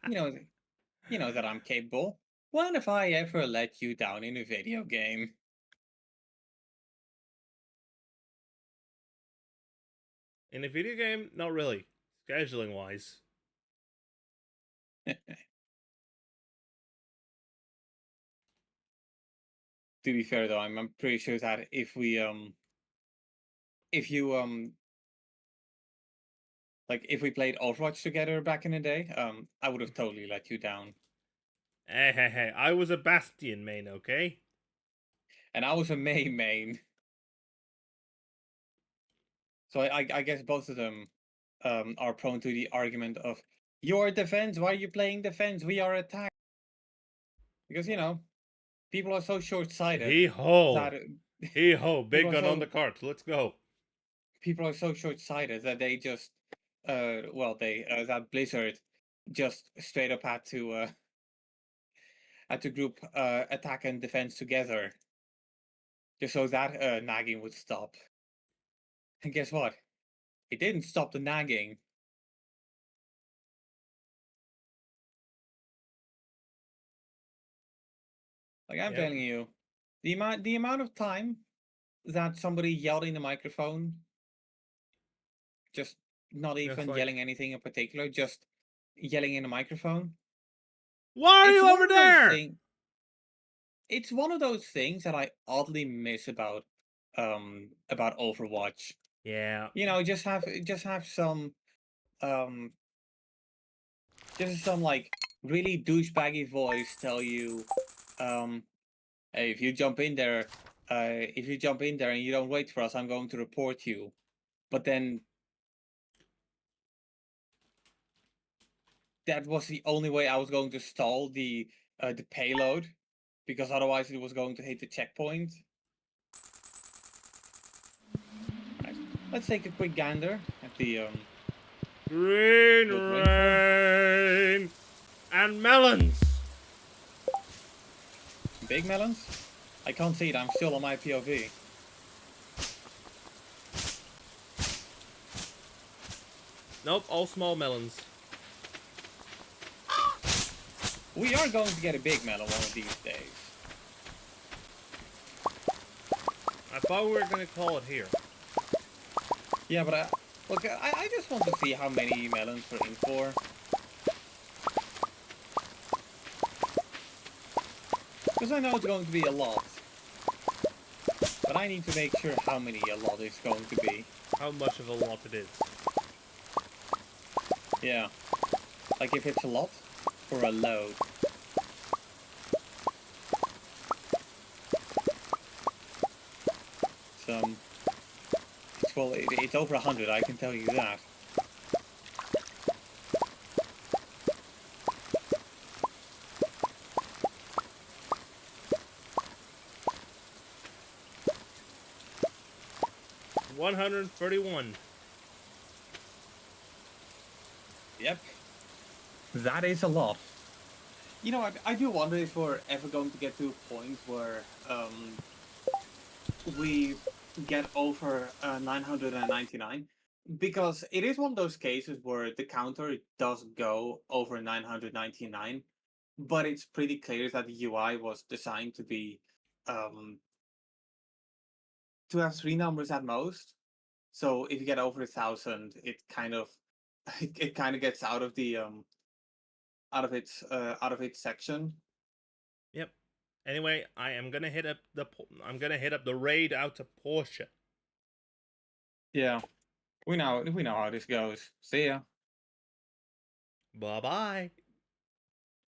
You know, you know that I'm capable. When have I ever let you down in a video game? In a video game, not really. Scheduling wise. To be fair though, I'm pretty sure that if we played Overwatch together back in the day, I would have totally let you down. Hey, I was a Bastion main, okay? And I was a main. So I guess both of them are prone to the argument of you're defense, why are you playing defense? We are attack. Because people are so short-sighted Hee ho! that Hee ho! people Big are gun on so the cart. Let's go. people are so short-sighted that they just that Blizzard just straight up had to group attack and defense together just so that nagging would stop. And guess what? It didn't stop the nagging. Like I'm Yep. telling you, the amount of time that somebody yelled in the microphone just not Just even like, yelling anything in particular, just yelling in a microphone. why are It's you one over of those there? things. It's one of those things that I oddly miss about Overwatch. Yeah. You know, just have um some like really douchebaggy voice tell you, hey, if you jump in there and you don't wait for us, I'm going to report you. But then that was the only way I was going to stall the payload, because otherwise it was going to hit the checkpoint. Right. Let's take a quick gander at the Green local info. rain and melons. Big melons? I can't see it, I'm still on my POV. Nope, all small melons. We are going to get a big melon one of these days. I thought we were gonna call it here. Yeah, but look, I just want to see how many melons we're in for. Because I know it's going to be a lot. But I need to make sure how many a lot is going to be. How much of a lot it is. Yeah. Like if it's a lot or a load. It's over 100, I can tell you that. $131. Yep. That is a lot. You know, I do wonder if we're ever going to get to a point where we get over 999, because it is one of those cases where the counter does go over 999, but it's pretty clear that the UI was designed to be to have three numbers at most. So if you get over 1,000, it kind of it kind of gets out of the out of its section. Yep. Anyway, I'm gonna hit up the raid out to Porsche. Yeah, we know how this goes. See ya. Bye bye.